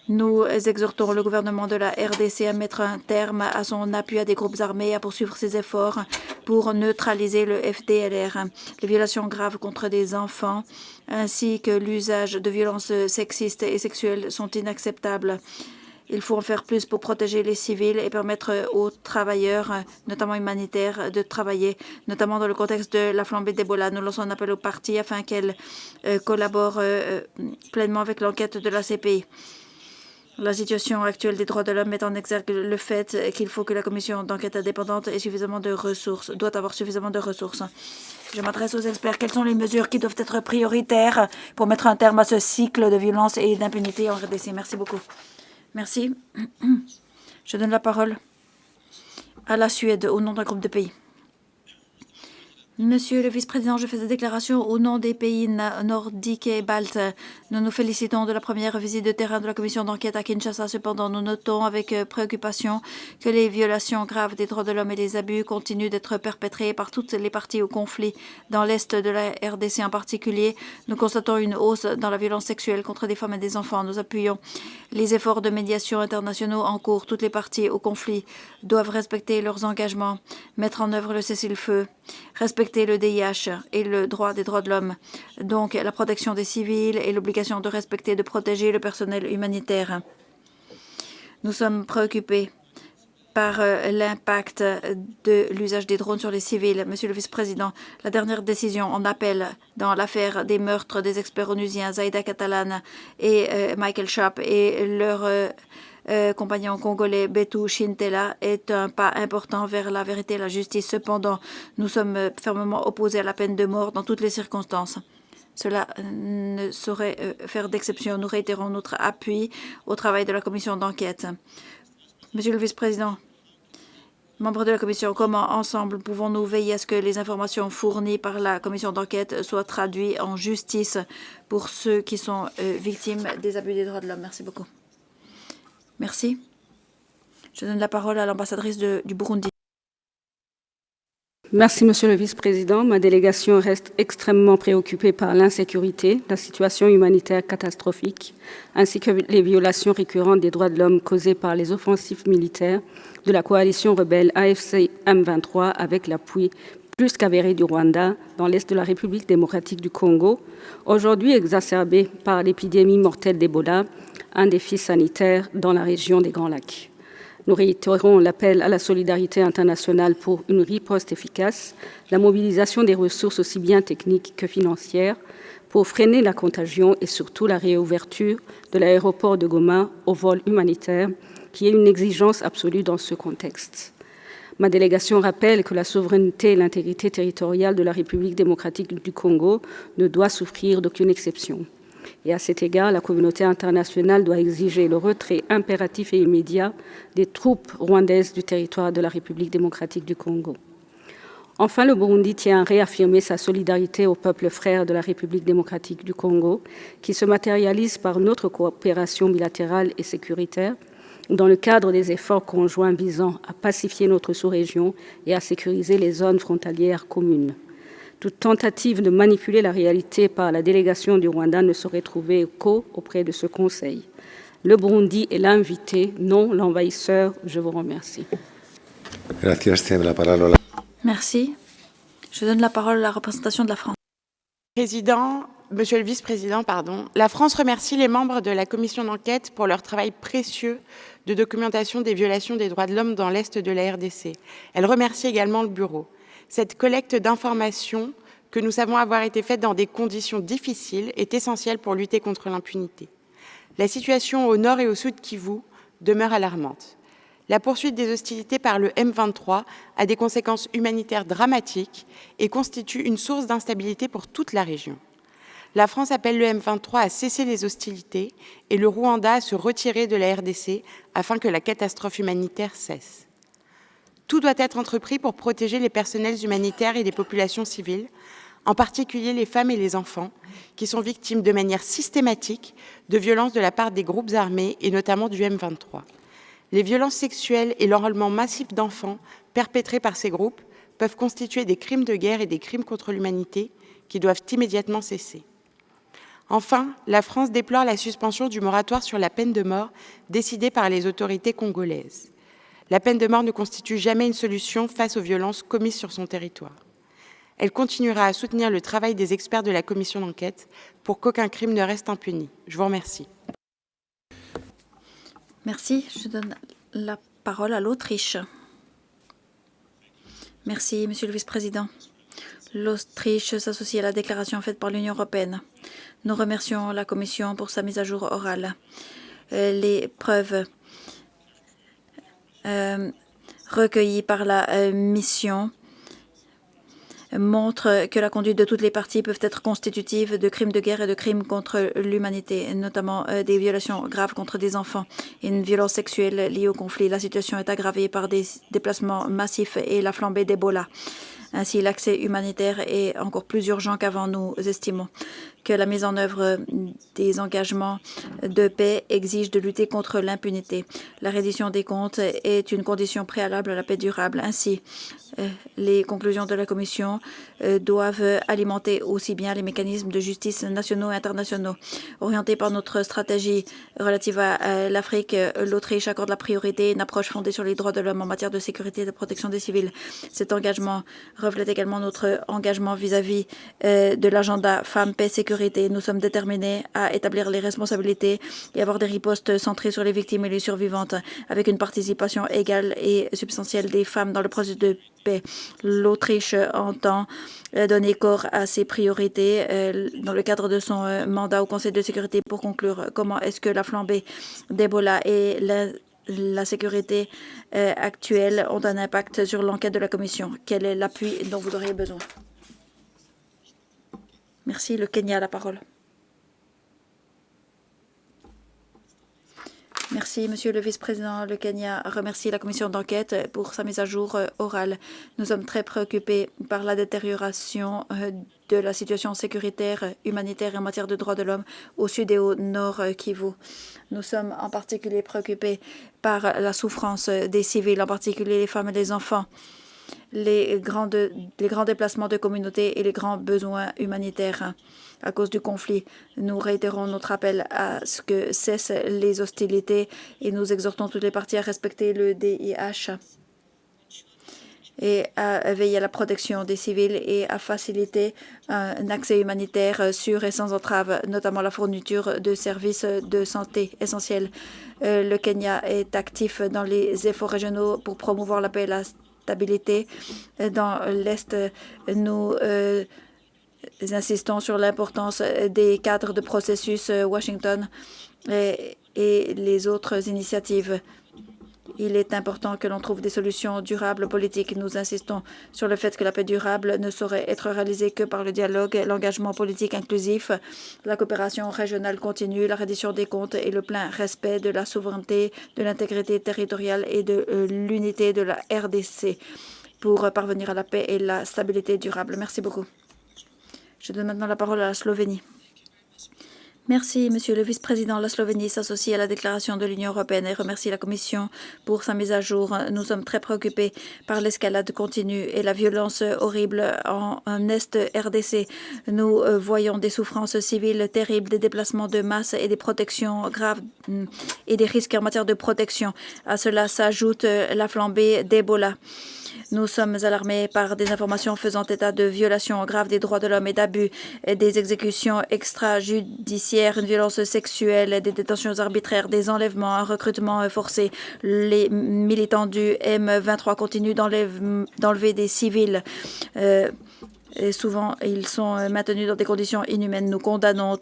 Nous exhortons le gouvernement de la RDC à mettre un terme à son appui à des groupes armés, à poursuivre ses efforts pour neutraliser le FDLR. Les violations graves contre des enfants ainsi que l'usage de violences sexistes et sexuelles sont inacceptables. Il faut en faire plus pour protéger les civils et permettre aux travailleurs, notamment humanitaires, de travailler, notamment dans le contexte de la flambée d'Ebola. Nous lançons un appel aux parties afin qu'elles collaborent pleinement avec l'enquête de la CPI. La situation actuelle des droits de l'homme met en exergue le fait qu'il faut que la commission d'enquête indépendante ait suffisamment de ressources, doit avoir suffisamment de ressources. Je m'adresse aux experts. Quelles sont les mesures qui doivent être prioritaires pour mettre un terme à ce cycle de violence et d'impunité en RDC? Merci beaucoup. Merci. Je donne la parole à la Suède au nom d'un groupe de pays. Monsieur le vice-président, je fais cette déclaration au nom des pays nordiques et baltes. Nous nous félicitons de la première visite de terrain de la commission d'enquête à Kinshasa. Cependant, nous notons avec préoccupation que les violations graves des droits de l'homme et les abus continuent d'être perpétrés par toutes les parties au conflit. Dans l'est de la RDC en particulier, nous constatons une hausse dans la violence sexuelle contre des femmes et des enfants. Nous appuyons les efforts de médiation internationaux en cours. Toutes les parties au conflit doivent respecter leurs engagements, mettre en œuvre le cessez-le-feu, respecter le DIH et le droit des droits de l'homme, donc la protection des civils et l'obligation de respecter et de protéger le personnel humanitaire. Nous sommes préoccupés par l'impact de l'usage des drones sur les civils. Monsieur le vice-président, la dernière décision en appel dans l'affaire des meurtres des experts onusiens Zaida Catalan et Michael Sharp et leur compagnon congolais Betu Shintela est un pas important vers la vérité et la justice. Cependant, nous sommes fermement opposés à la peine de mort dans toutes les circonstances. Cela ne saurait faire d'exception. Nous réitérons notre appui au travail de la commission d'enquête. Monsieur le vice-président, membres de la commission, comment ensemble pouvons-nous veiller à ce que les informations fournies par la commission d'enquête soient traduites en justice pour ceux qui sont victimes des abus des droits de l'homme? Merci beaucoup. Merci. Je donne la parole à l'ambassadrice du Burundi. Merci, Monsieur le Vice-président. Ma délégation reste extrêmement préoccupée par l'insécurité, la situation humanitaire catastrophique, ainsi que les violations récurrentes des droits de l'homme causées par les offensives militaires de la coalition rebelle AFC M23 avec l'appui plus qu'avéré du Rwanda dans l'est de la République démocratique du Congo, aujourd'hui exacerbée par l'épidémie mortelle d'Ebola, un défi sanitaire dans la région des Grands Lacs. Nous réitérons l'appel à la solidarité internationale pour une riposte efficace, la mobilisation des ressources aussi bien techniques que financières pour freiner la contagion et surtout la réouverture de l'aéroport de Goma au vol humanitaire, qui est une exigence absolue dans ce contexte. Ma délégation rappelle que la souveraineté et l'intégrité territoriale de la République démocratique du Congo ne doit souffrir d'aucune exception. Et à cet égard, la communauté internationale doit exiger le retrait impératif et immédiat des troupes rwandaises du territoire de la République démocratique du Congo. Enfin, le Burundi tient à réaffirmer sa solidarité au peuple frère de la République démocratique du Congo, qui se matérialise par notre coopération bilatérale et sécuritaire dans le cadre des efforts conjoints visant à pacifier notre sous-région et à sécuriser les zones frontalières communes. Toute tentative de manipuler la réalité par la délégation du Rwanda ne saurait trouver écho auprès de ce Conseil. Le Burundi est l'invité, non l'envahisseur. Je vous remercie. Merci. Je donne la parole à la représentation de la France. Monsieur le vice-président, la France remercie les membres de la commission d'enquête pour leur travail précieux de documentation des violations des droits de l'homme dans l'est de la RDC. Elle remercie également le Bureau. Cette collecte d'informations, que nous savons avoir été faite dans des conditions difficiles, est essentielle pour lutter contre l'impunité. La situation au nord et au sud Kivu demeure alarmante. La poursuite des hostilités par le M23 a des conséquences humanitaires dramatiques et constitue une source d'instabilité pour toute la région. La France appelle le M23 à cesser les hostilités et le Rwanda à se retirer de la RDC afin que la catastrophe humanitaire cesse. Tout doit être entrepris pour protéger les personnels humanitaires et les populations civiles, en particulier les femmes et les enfants, qui sont victimes de manière systématique de violences de la part des groupes armés et notamment du M23. Les violences sexuelles et l'enrôlement massif d'enfants perpétrés par ces groupes peuvent constituer des crimes de guerre et des crimes contre l'humanité qui doivent immédiatement cesser. Enfin, la France déplore la suspension du moratoire sur la peine de mort décidée par les autorités congolaises. La peine de mort ne constitue jamais une solution face aux violences commises sur son territoire. Elle continuera à soutenir le travail des experts de la commission d'enquête pour qu'aucun crime ne reste impuni. Je vous remercie. Merci. Je donne la parole à l'Autriche. Merci, Monsieur le Vice-président. L'Autriche s'associe à la déclaration faite par l'Union européenne. Nous remercions la Commission pour sa mise à jour orale. Les preuves recueillies par la mission montrent que la conduite de toutes les parties peut être constitutive de crimes de guerre et de crimes contre l'humanité, notamment des violations graves contre des enfants et une violence sexuelle liée au conflit. La situation est aggravée par des déplacements massifs et la flambée d'Ebola. Ainsi, l'accès humanitaire est encore plus urgent qu'avant. Nous estimons que la mise en œuvre des engagements de paix exige de lutter contre l'impunité. La reddition des comptes est une condition préalable à la paix durable. Ainsi, les conclusions de la Commission doivent alimenter aussi bien les mécanismes de justice nationaux et internationaux. Orientés par notre stratégie relative à l'Afrique, l'Autriche accorde la priorité à une approche fondée sur les droits de l'homme en matière de sécurité et de protection des civils. Cet engagement reflète également notre engagement vis-à-vis de l'agenda Femmes, Paix, Sécurité. Nous sommes déterminés à établir les responsabilités et avoir des ripostes centrées sur les victimes et les survivantes, avec une participation égale et substantielle des femmes dans le processus de paix. L'Autriche entend donner corps à ses priorités dans le cadre de son mandat au Conseil de sécurité. Pour conclure, comment est-ce que la flambée d'Ebola et la sécurité actuelle ont un impact sur l'enquête de la Commission? Quel est l'appui dont vous auriez besoin? Merci. Le Kenya a la parole. Merci, Monsieur le Vice-président. Le Kenya remercie la commission d'enquête pour sa mise à jour orale. Nous sommes très préoccupés par la détérioration de la situation sécuritaire, humanitaire et en matière de droits de l'homme au sud et au nord Kivu. Nous sommes en particulier préoccupés par la souffrance des civils, en particulier les femmes et les enfants, les grands déplacements de communautés et les grands besoins humanitaires à cause du conflit. Nous réitérons notre appel à ce que cessent les hostilités et nous exhortons toutes les parties à respecter le DIH et à veiller à la protection des civils et à faciliter un accès humanitaire sûr et sans entrave, notamment la fourniture de services de santé essentiels. Le Kenya est actif dans les efforts régionaux pour promouvoir la paix et la stabilité. Dans l'Est, nous insistons sur l'importance des cadres de processus Washington et les autres initiatives. Il est important que l'on trouve des solutions durables politiques. Nous insistons sur le fait que la paix durable ne saurait être réalisée que par le dialogue, l'engagement politique inclusif, la coopération régionale continue, la reddition des comptes et le plein respect de la souveraineté, de l'intégrité territoriale et de l'unité de la RDC pour parvenir à la paix et la stabilité durable. Merci beaucoup. Je donne maintenant la parole à la Slovénie. Merci, Monsieur le Vice-président. La Slovénie s'associe à la déclaration de l'Union européenne et remercie la Commission pour sa mise à jour. Nous sommes très préoccupés par l'escalade continue et la violence horrible en Est RDC. Nous voyons des souffrances civiles terribles, des déplacements de masse et des protections graves et des risques en matière de protection. À cela s'ajoute la flambée d'Ebola. Nous sommes alarmés par des informations faisant état de violations graves des droits de l'homme et d'abus, des exécutions extrajudiciaires, une violence sexuelle, des détentions arbitraires, des enlèvements, un recrutement forcé. Les militants du M23 continuent d'enlever des civils. Et souvent, ils sont maintenus dans des conditions inhumaines. Nous condamnons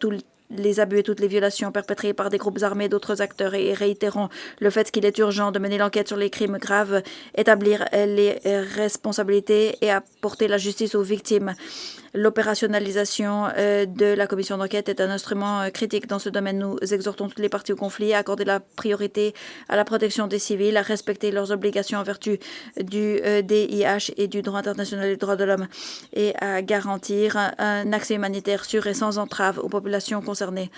les abus et toutes les violations perpétrées par des groupes armés et d'autres acteurs et réitérons le fait qu'il est urgent de mener l'enquête sur les crimes graves, établir les responsabilités et apporter la justice aux victimes. L'opérationnalisation de la commission d'enquête est un instrument critique dans ce domaine. Nous exhortons toutes les parties au conflit à accorder la priorité à la protection des civils, à respecter leurs obligations en vertu du DIH et du droit international des droits de l'homme et à garantir un accès humanitaire sûr et sans entrave aux populations concernées.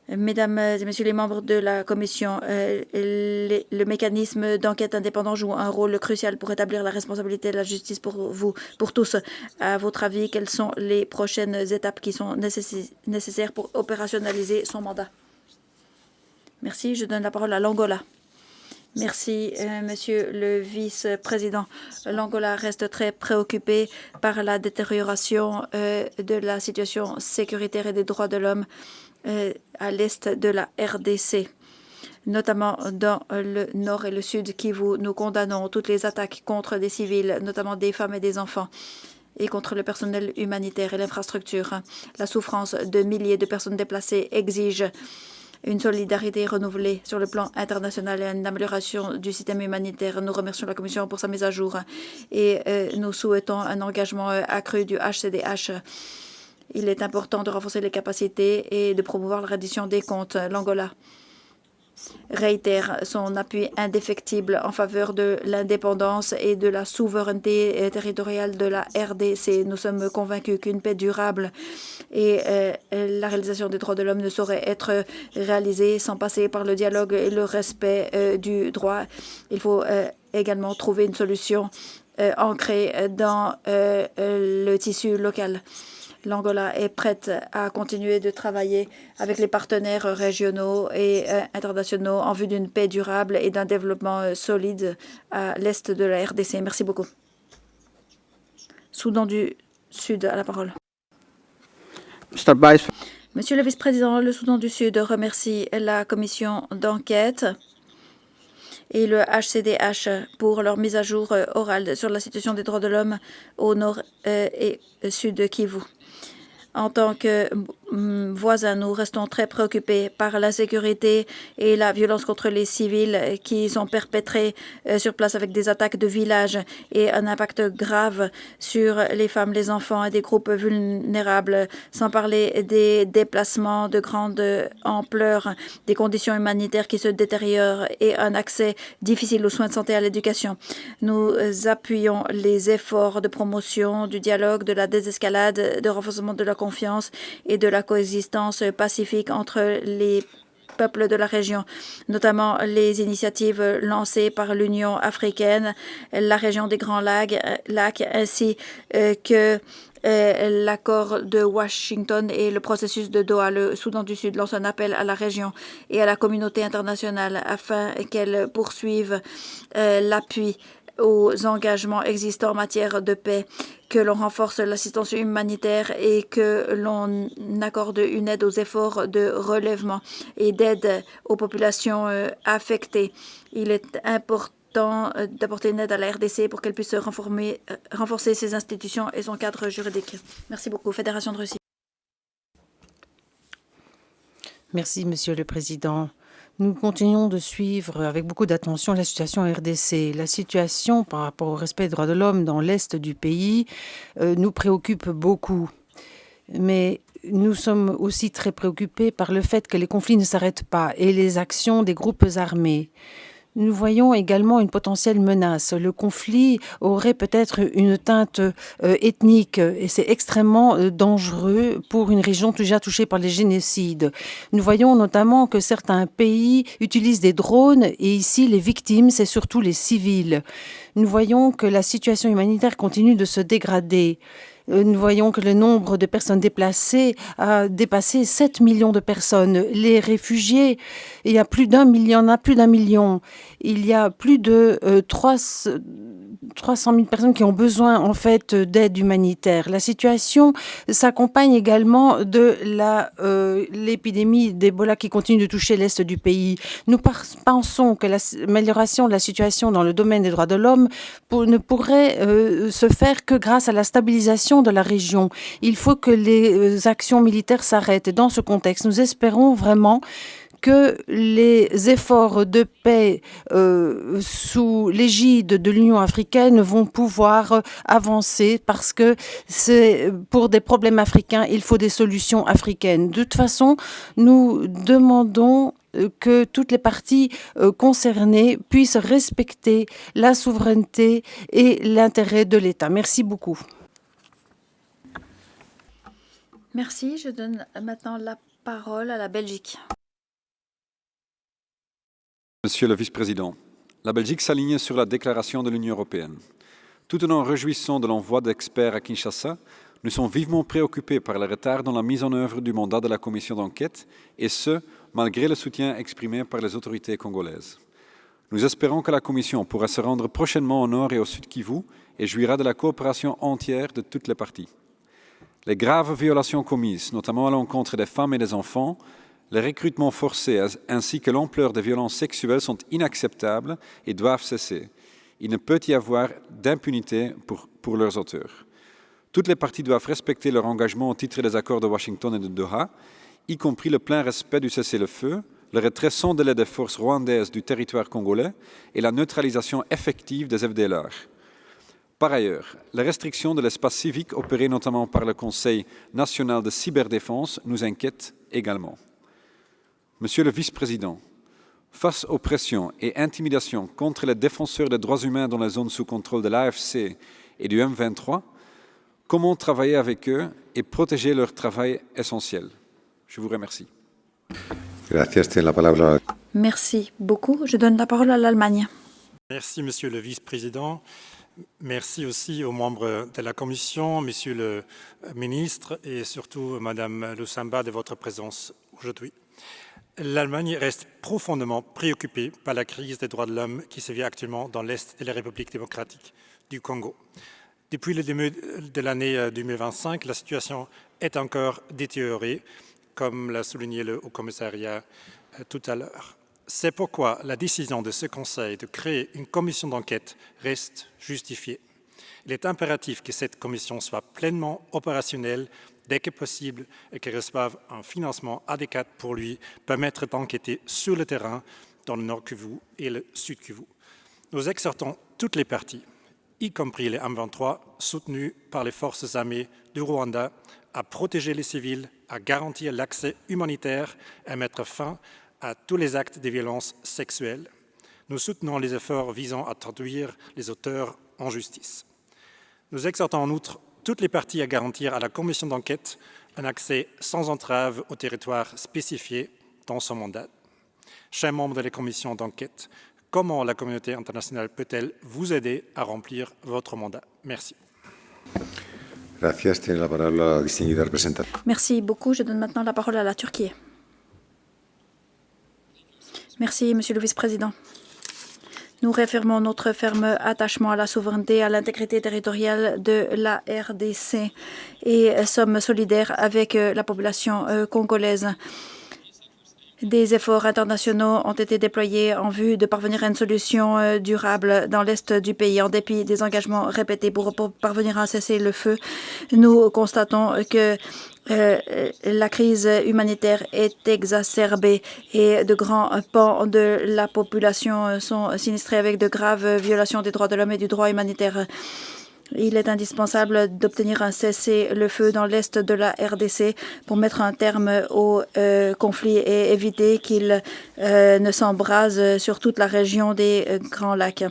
Mesdames et Messieurs les membres de la Commission, le mécanisme d'enquête indépendant joue un rôle crucial pour établir la responsabilité de la justice pour vous, pour tous. À votre avis, quelles sont les prochaines étapes qui sont nécessaires pour opérationnaliser son mandat? Merci. Je donne la parole à l'Angola. Merci, Monsieur le Vice-président. L'Angola reste très préoccupé par la détérioration de la situation sécuritaire et des droits de l'homme à l'est de la RDC, notamment dans le nord et le sud Kivu. Nous condamnons toutes les attaques contre des civils, notamment des femmes et des enfants, et contre le personnel humanitaire et l'infrastructure. La souffrance de milliers de personnes déplacées exige une solidarité renouvelée sur le plan international et une amélioration du système humanitaire. Nous remercions la Commission pour sa mise à jour et nous souhaitons un engagement accru du HCDH. Il est important de renforcer les capacités et de promouvoir la reddition des comptes. L'Angola réitère son appui indéfectible en faveur de l'indépendance et de la souveraineté territoriale de la RDC. Nous sommes convaincus qu'une paix durable et la réalisation des droits de l'homme ne saurait être réalisée sans passer par le dialogue et le respect du droit. Il faut également trouver une solution ancrée dans le tissu local. L'Angola est prête à continuer de travailler avec les partenaires régionaux et internationaux en vue d'une paix durable et d'un développement solide à l'est de la RDC. Merci beaucoup. Soudan du Sud a la parole. Monsieur le vice-président, le Soudan du Sud remercie la commission d'enquête et le HCDH pour leur mise à jour orale sur la situation des droits de l'homme au nord et sud Kivu. En tant que voisins, nous restons très préoccupés par la sécurité et la violence contre les civils qui sont perpétrées sur place avec des attaques de villages et un impact grave sur les femmes, les enfants et des groupes vulnérables, sans parler des déplacements de grande ampleur, des conditions humanitaires qui se détériorent et un accès difficile aux soins de santé et à l'éducation. Nous appuyons les efforts de promotion du dialogue, de la désescalade, de renforcement de la confiance et de la coexistence pacifique entre les peuples de la région, notamment les initiatives lancées par l'Union africaine, la région des Grands Lacs ainsi que l'accord de Washington et le processus de Doha. Le Soudan du Sud lance un appel à la région et à la communauté internationale afin qu'elle poursuive l'appui aux engagements existants en matière de paix, que l'on renforce l'assistance humanitaire et que l'on accorde une aide aux efforts de relèvement et d'aide aux populations affectées. Il est important d'apporter une aide à la RDC pour qu'elle puisse renforcer ses institutions et son cadre juridique. Merci beaucoup. Fédération de Russie. Merci, Monsieur le Président. Nous continuons de suivre avec beaucoup d'attention la situation en RDC. La situation par rapport au respect des droits de l'homme dans l'est du pays nous préoccupe beaucoup. Mais nous sommes aussi très préoccupés par le fait que les conflits ne s'arrêtent pas et les actions des groupes armés. Nous voyons également une potentielle menace. Le conflit aurait peut-être une teinte ethnique et c'est extrêmement dangereux pour une région déjà touchée par les génocides. Nous voyons notamment que certains pays utilisent des drones et ici les victimes, c'est surtout les civils. Nous voyons que la situation humanitaire continue de se dégrader. Nous voyons que le nombre de personnes déplacées a dépassé 7 millions de personnes. Les réfugiés, il y a plus d'un million. Il y a plus de 300 000 personnes qui ont besoin en fait d'aide humanitaire. La situation s'accompagne également de l'épidémie d'Ebola qui continue de toucher l'est du pays. Nous pensons que l'amélioration de la situation dans le domaine des droits de l'homme ne pourrait se faire que grâce à la stabilisation de la région. Il faut que les actions militaires s'arrêtent. Et dans ce contexte, nous espérons vraiment que les efforts de paix sous l'égide de l'Union africaine vont pouvoir avancer parce que c'est pour des problèmes africains, il faut des solutions africaines. De toute façon, nous demandons que toutes les parties concernées puissent respecter la souveraineté et l'intérêt de l'État. Merci beaucoup. Merci. Je donne maintenant la parole à la Belgique. Monsieur le vice-président, la Belgique s'aligne sur la déclaration de l'Union européenne. Tout en nous réjouissant de l'envoi d'experts à Kinshasa, nous sommes vivement préoccupés par le retard dans la mise en œuvre du mandat de la commission d'enquête, et ce, malgré le soutien exprimé par les autorités congolaises. Nous espérons que la commission pourra se rendre prochainement au nord et au sud Kivu et jouira de la coopération entière de toutes les parties. Les graves violations commises, notamment à l'encontre des femmes et des enfants, les recrutements forcés ainsi que l'ampleur des violences sexuelles sont inacceptables et doivent cesser. Il ne peut y avoir d'impunité pour leurs auteurs. Toutes les parties doivent respecter leur engagement au titre des accords de Washington et de Doha, y compris le plein respect du cessez-le-feu, le retrait sans délai des forces rwandaises du territoire congolais et la neutralisation effective des FDLR. Par ailleurs, les restrictions de l'espace civique opérées notamment par le Conseil national de cyberdéfense nous inquiètent également. Monsieur le vice-président, Face aux pressions et intimidations contre les défenseurs des droits humains dans la zone sous contrôle de l'AFC et du M23, comment travailler avec eux et protéger leur travail essentiel? Je vous remercie. Merci beaucoup. Je donne la parole à l'Allemagne. Merci, Monsieur le Vice-président. Merci aussi aux membres de la Commission, Monsieur le Ministre et surtout Madame Lusamba de votre présence aujourd'hui. L'Allemagne reste profondément préoccupée par la crise des droits de l'homme qui sévit actuellement dans l'Est de la République démocratique du Congo. Depuis le début de l'année 2025, la situation est encore détériorée, comme l'a souligné le Haut-Commissariat tout à l'heure. C'est pourquoi la décision de ce Conseil de créer une commission d'enquête reste justifiée. Il est impératif que cette commission soit pleinement opérationnelle dès que possible et qu'elle reçoive un financement adéquat pour lui permettre d'enquêter sur le terrain dans le Nord Kivu et le Sud Kivu. Nous exhortons toutes les parties, y compris les M23, soutenus par les forces armées du Rwanda, à protéger les civils, à garantir l'accès humanitaire et à mettre fin à tous les actes de violence sexuelle. Nous soutenons les efforts visant à traduire les auteurs en justice. Nous exhortons en outre toutes les parties à garantir à la commission d'enquête un accès sans entrave au territoire spécifié dans son mandat. Chers membres de la commission d'enquête, comment la communauté internationale peut-elle vous aider à remplir votre mandat? Merci. Merci beaucoup. Je donne maintenant la parole à la Turquie. Merci, Monsieur le Vice-président. Nous réaffirmons notre ferme attachement à la souveraineté et à l'intégrité territoriale de la RDC et sommes solidaires avec la population congolaise. Des efforts internationaux ont été déployés en vue de parvenir à une solution durable dans l'est du pays. En dépit des engagements répétés pour parvenir à cesser le feu, nous constatons que la crise humanitaire est exacerbée et de grands pans de la population sont sinistrés avec de graves violations des droits de l'homme et du droit humanitaire. Il est indispensable d'obtenir un cessez-le-feu dans l'est de la RDC pour mettre un terme au conflit et éviter qu'il ne s'embrase sur toute la région des Grands Lacs.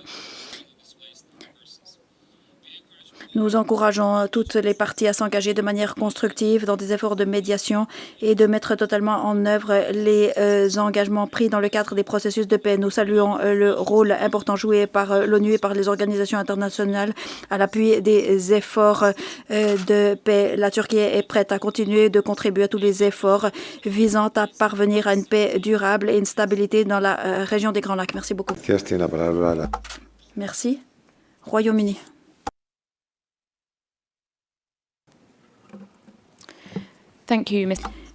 Nous encourageons toutes les parties à s'engager de manière constructive dans des efforts de médiation et de mettre totalement en œuvre les engagements pris dans le cadre des processus de paix. Nous saluons le rôle important joué par l'ONU et par les organisations internationales à l'appui des efforts de paix. La Turquie est prête à continuer de contribuer à tous les efforts visant à parvenir à une paix durable et une stabilité dans la région des Grands Lacs. Merci beaucoup. Merci. Royaume-Uni.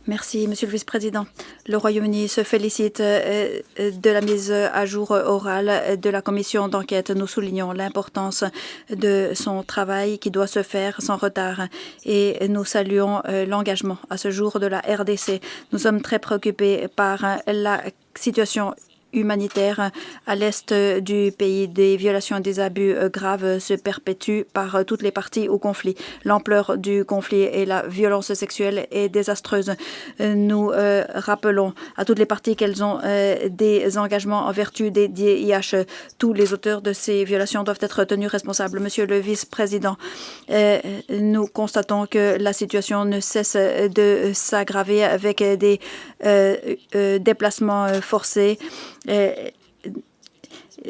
Merci, Monsieur le Vice-président. Le Royaume-Uni se félicite de la mise à jour orale de la commission d'enquête. Nous soulignons l'importance de son travail qui doit se faire sans retard et nous saluons l'engagement à ce jour de la RDC. Nous sommes très préoccupés par la situation humanitaire à l'est du pays. Des violations et des abus graves se perpétuent par toutes les parties au conflit. L'ampleur du conflit et la violence sexuelle est désastreuse. Nous rappelons à toutes les parties qu'elles ont des engagements en vertu des DIH. Tous les auteurs de ces violations doivent être tenus responsables. Monsieur le vice-président, nous constatons que la situation ne cesse de s'aggraver avec des déplacements forcés.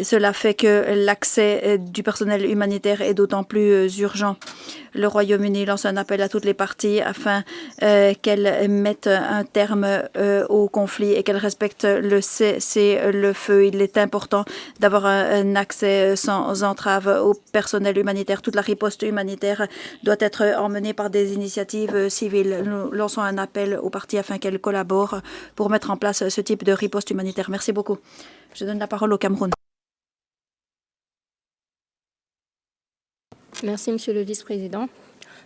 Cela fait que l'accès du personnel humanitaire est d'autant plus urgent. Le Royaume-Uni lance un appel à toutes les parties afin qu'elles mettent un terme au conflit et qu'elles respectent le cessez-le-feu. Il est important d'avoir un accès sans entrave au personnel humanitaire. Toute la riposte humanitaire doit être emmenée par des initiatives civiles. Nous lançons un appel aux parties afin qu'elles collaborent pour mettre en place ce type de riposte humanitaire. Merci beaucoup. Je donne la parole au Cameroun. Merci, Monsieur le Vice-président.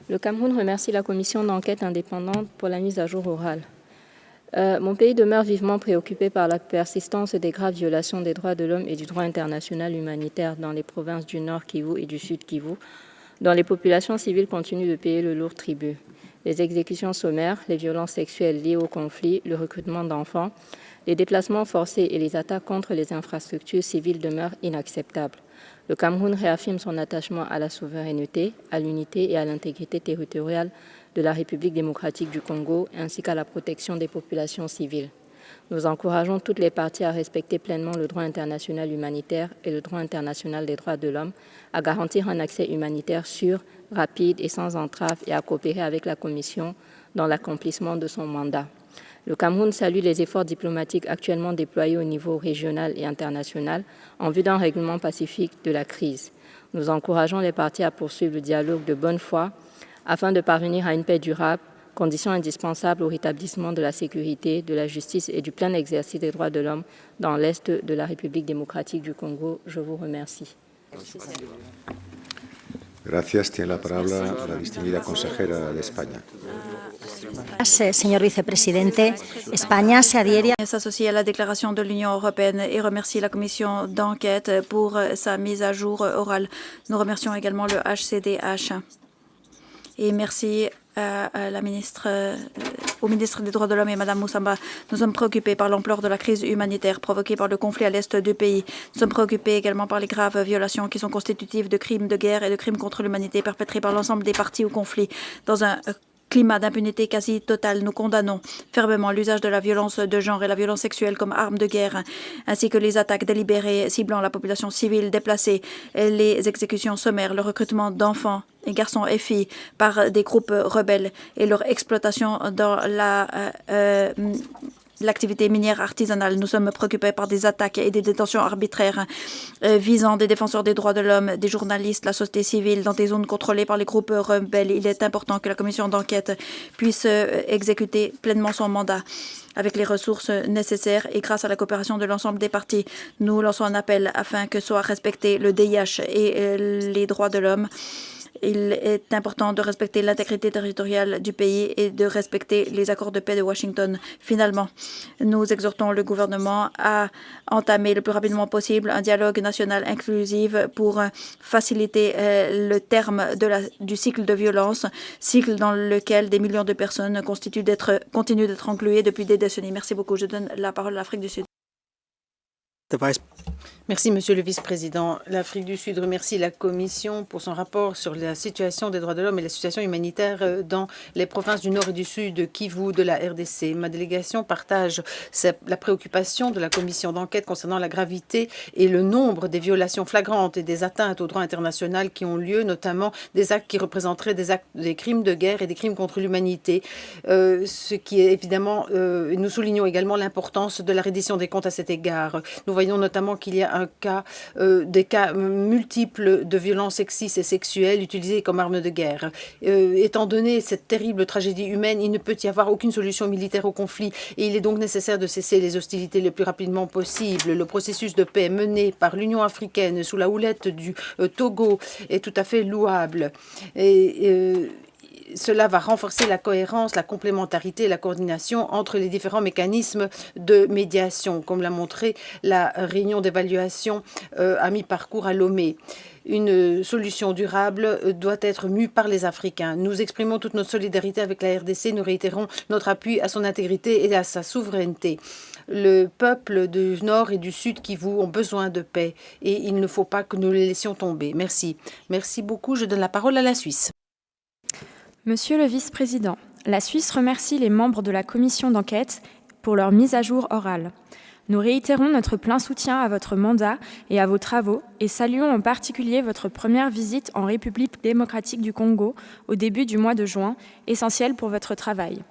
Le Cameroun remercie la commission d'enquête indépendante pour la mise à jour orale. Mon pays demeure vivement préoccupé par la persistance des graves violations des droits de l'homme et du droit international humanitaire dans les provinces du Nord Kivu et du Sud Kivu, dont les populations civiles continuent de payer le lourd tribut. les exécutions sommaires, les violences sexuelles liées au conflit, le recrutement d'enfants, les déplacements forcés et les attaques contre les infrastructures civiles demeurent inacceptables. Le Cameroun réaffirme son attachement à la souveraineté, à l'unité et à l'intégrité territoriale de la République démocratique du Congo, ainsi qu'à la protection des populations civiles. Nous encourageons toutes les parties à respecter pleinement le droit international humanitaire et le droit international des droits de l'homme, à garantir un accès humanitaire sûr, rapide et sans entrave et à coopérer avec la Commission dans l'accomplissement de son mandat. Le Cameroun salue les efforts diplomatiques actuellement déployés au niveau régional et international en vue d'un règlement pacifique de la crise. Nous encourageons les parties à poursuivre le dialogue de bonne foi afin de parvenir à une paix durable, condition indispensable au rétablissement de la sécurité, de la justice et du plein exercice des droits de l'homme dans l'Est de la République démocratique du Congo. Je vous remercie. Gracias. Tiene la palabra la distinguida consejera de España. Señor vicepresidente, España se adhiere s'associe à la déclaration de l'Union européenne et remercie la commission d'enquête pour sa mise à jour orale. Nous remercions également le HCDH. Et merci à la ministre, au ministre des Droits de l'Homme et Mme Moussamba. Nous sommes préoccupés par l'ampleur de la crise humanitaire provoquée par le conflit à l'est du pays. Nous sommes préoccupés également par les graves violations qui sont constitutives de crimes de guerre et de crimes contre l'humanité perpétrés par l'ensemble des parties au conflit. Dans un climat d'impunité quasi totale, nous condamnons fermement l'usage de la violence de genre et la violence sexuelle comme arme de guerre, ainsi que les attaques délibérées ciblant la population civile déplacée, les exécutions sommaires, le recrutement d'enfants et garçons et filles par des groupes rebelles et leur exploitation dans l'activité minière artisanale. Nous sommes préoccupés par des attaques et des détentions arbitraires visant des défenseurs des droits de l'homme, des journalistes, la société civile dans des zones contrôlées par les groupes rebelles. Il est important que la commission d'enquête puisse exécuter pleinement son mandat avec les ressources nécessaires et grâce à la coopération de l'ensemble des parties. Nous lançons un appel afin que soient respectés le DIH et les droits de l'homme. Il est important de respecter l'intégrité territoriale du pays et de respecter les accords de paix de Washington. Finalement, nous exhortons le gouvernement à entamer le plus rapidement possible un dialogue national inclusif pour faciliter le terme du cycle de violence, cycle dans lequel des millions de personnes continuent d'être engluées depuis des décennies. Merci beaucoup. Je donne la parole à l'Afrique du Sud. Merci, Monsieur le Vice-président. L'Afrique du Sud remercie la Commission pour son rapport sur la situation des droits de l'homme et la situation humanitaire dans les provinces du Nord et du Sud, Kivu, de la RDC. Ma délégation partage la préoccupation de la Commission d'enquête concernant la gravité et le nombre des violations flagrantes et des atteintes au droit international qui ont lieu, notamment des actes qui représenteraient des crimes de guerre et des crimes contre l'humanité. Ce qui est évidemment, nous soulignons également l'importance de la reddition des comptes à cet égard. Nous voyons notamment qu'il y a des cas multiples de violences sexistes et sexuelles utilisées comme armes de guerre. Étant donné cette terrible tragédie humaine, il ne peut y avoir aucune solution militaire au conflit et il est donc nécessaire de cesser les hostilités le plus rapidement possible. Le processus de paix mené par l'Union africaine sous la houlette du Togo est tout à fait louable. Cela va renforcer la cohérence, la complémentarité et la coordination entre les différents mécanismes de médiation, comme l'a montré la réunion d'évaluation à mi-parcours à Lomé. Une solution durable doit être mue par les Africains. Nous exprimons toute notre solidarité avec la RDC. Nous réitérons notre appui à son intégrité et à sa souveraineté. Le peuple du Nord et du Sud Kivu ont besoin de paix et il ne faut pas que nous les laissions tomber. Merci. Merci beaucoup. Je donne la parole à la Suisse. Monsieur le vice-président, la Suisse remercie les membres de la commission d'enquête pour leur mise à jour orale. Nous réitérons notre plein soutien à votre mandat et à vos travaux et saluons en particulier votre première visite en République démocratique du Congo au début du mois de juin, essentielle pour votre travail.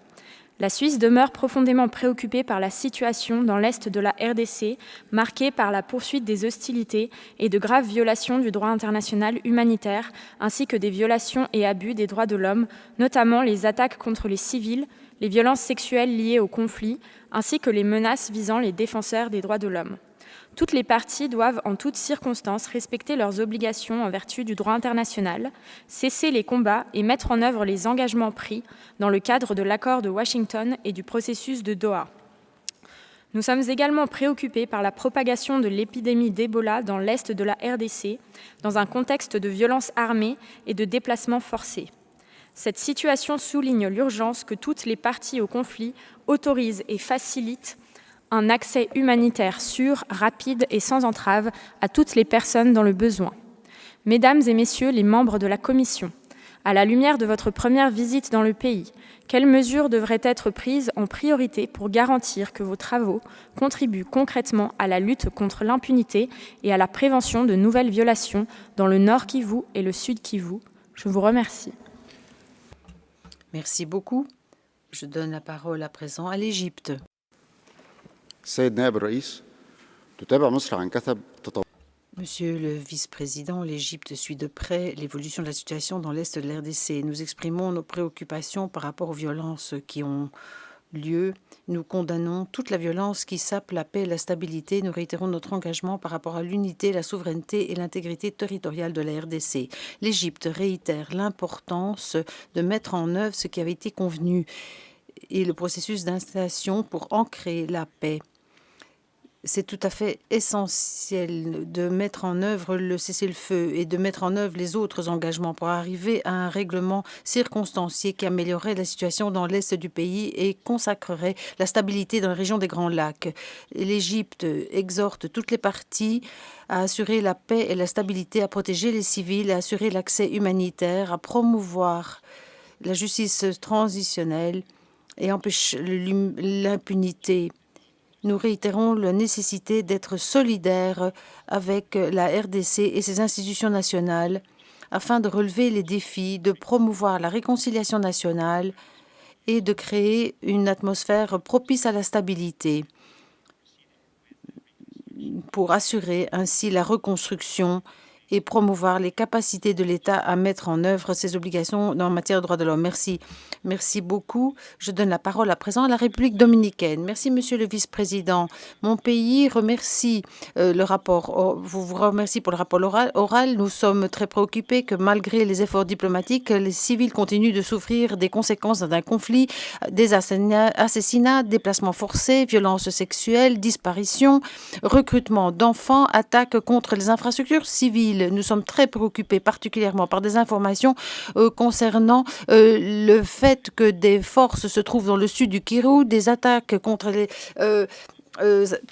La Suisse demeure profondément préoccupée par la situation dans l'est de la RDC, marquée par la poursuite des hostilités et de graves violations du droit international humanitaire, ainsi que des violations et abus des droits de l'homme, notamment les attaques contre les civils, les violences sexuelles liées au conflit, ainsi que les menaces visant les défenseurs des droits de l'homme. Toutes les parties doivent en toutes circonstances respecter leurs obligations en vertu du droit international, cesser les combats et mettre en œuvre les engagements pris dans le cadre de l'accord de Washington et du processus de Doha. Nous sommes également préoccupés par la propagation de l'épidémie d'Ebola dans l'est de la RDC, dans un contexte de violences armées et de déplacements forcés. Cette situation souligne l'urgence que toutes les parties au conflit autorisent et facilitent un accès humanitaire sûr, rapide et sans entrave à toutes les personnes dans le besoin. Mesdames et messieurs les membres de la Commission, à la lumière de votre première visite dans le pays, quelles mesures devraient être prises en priorité pour garantir que vos travaux contribuent concrètement à la lutte contre l'impunité et à la prévention de nouvelles violations dans le Nord Kivu et le Sud Kivu? Je vous remercie. Merci beaucoup. Je donne la parole à présent à l'Égypte. Monsieur le vice-président, l'Égypte suit de près l'évolution de la situation dans l'est de l'RDC. Nous exprimons nos préoccupations par rapport aux violences qui ont lieu. Nous condamnons toute la violence qui sape la paix et la stabilité. Nous réitérons notre engagement par rapport à l'unité, la souveraineté et l'intégrité territoriale de la RDC. L'Égypte réitère l'importance de mettre en œuvre ce qui avait été convenu et le processus d'installation pour ancrer la paix. C'est tout à fait essentiel de mettre en œuvre le cessez-le-feu et de mettre en œuvre les autres engagements pour arriver à un règlement circonstancié qui améliorerait la situation dans l'est du pays et consacrerait la stabilité dans la région des Grands Lacs. L'Égypte exhorte toutes les parties à assurer la paix et la stabilité, à protéger les civils, à assurer l'accès humanitaire, à promouvoir la justice transitionnelle et empêcher l'impunité. Nous réitérons la nécessité d'être solidaires avec la RDC et ses institutions nationales afin de relever les défis, de promouvoir la réconciliation nationale et de créer une atmosphère propice à la stabilité pour assurer ainsi la reconstruction et promouvoir les capacités de l'État à mettre en œuvre ses obligations en matière de droits de l'homme. Merci. Merci beaucoup. Je donne la parole à présent à la République dominicaine. Merci, Monsieur le Vice-président. Mon pays remercie le rapport. Vous remercie pour le rapport oral. Nous sommes très préoccupés que malgré les efforts diplomatiques, les civils continuent de souffrir des conséquences d'un conflit, des assassinats, déplacements forcés, violences sexuelles, disparitions, recrutement d'enfants, attaques contre les infrastructures civiles. Nous sommes très préoccupés particulièrement par des informations concernant le fait que des forces se trouvent dans le sud du Kivu, des attaques contre les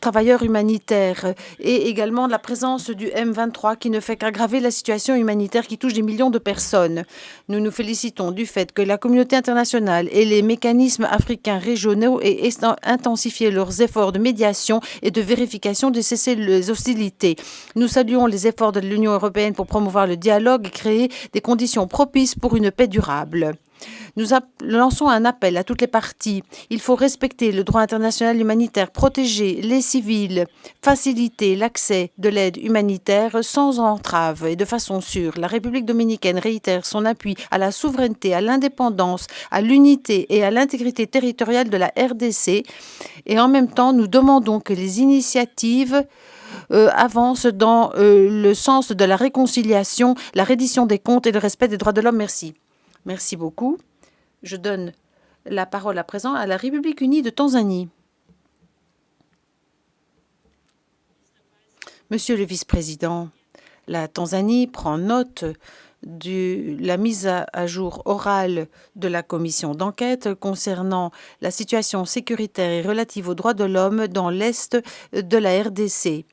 travailleurs humanitaires et également la présence du M23 qui ne fait qu'aggraver la situation humanitaire qui touche des millions de personnes. Nous nous félicitons du fait que la communauté internationale et les mécanismes africains régionaux aient intensifié leurs efforts de médiation et de vérification de cesser les hostilités. Nous saluons les efforts de l'Union européenne pour promouvoir le dialogue et créer des conditions propices pour une paix durable. Nous lançons un appel à toutes les parties. Il faut respecter le droit international humanitaire, protéger les civils, faciliter l'accès de l'aide humanitaire sans entrave et de façon sûre. La République dominicaine réitère son appui à la souveraineté, à l'indépendance, à l'unité et à l'intégrité territoriale de la RDC. Et en même temps, nous demandons que les initiatives avancent dans le sens de la réconciliation, la reddition des comptes et le respect des droits de l'homme. Merci. Merci beaucoup. Je donne la parole à présent à la République unie de Tanzanie. Monsieur le vice-président, la Tanzanie prend note de la mise à jour orale de la commission d'enquête concernant la situation sécuritaire et relative aux droits de l'homme dans l'est de la RDC,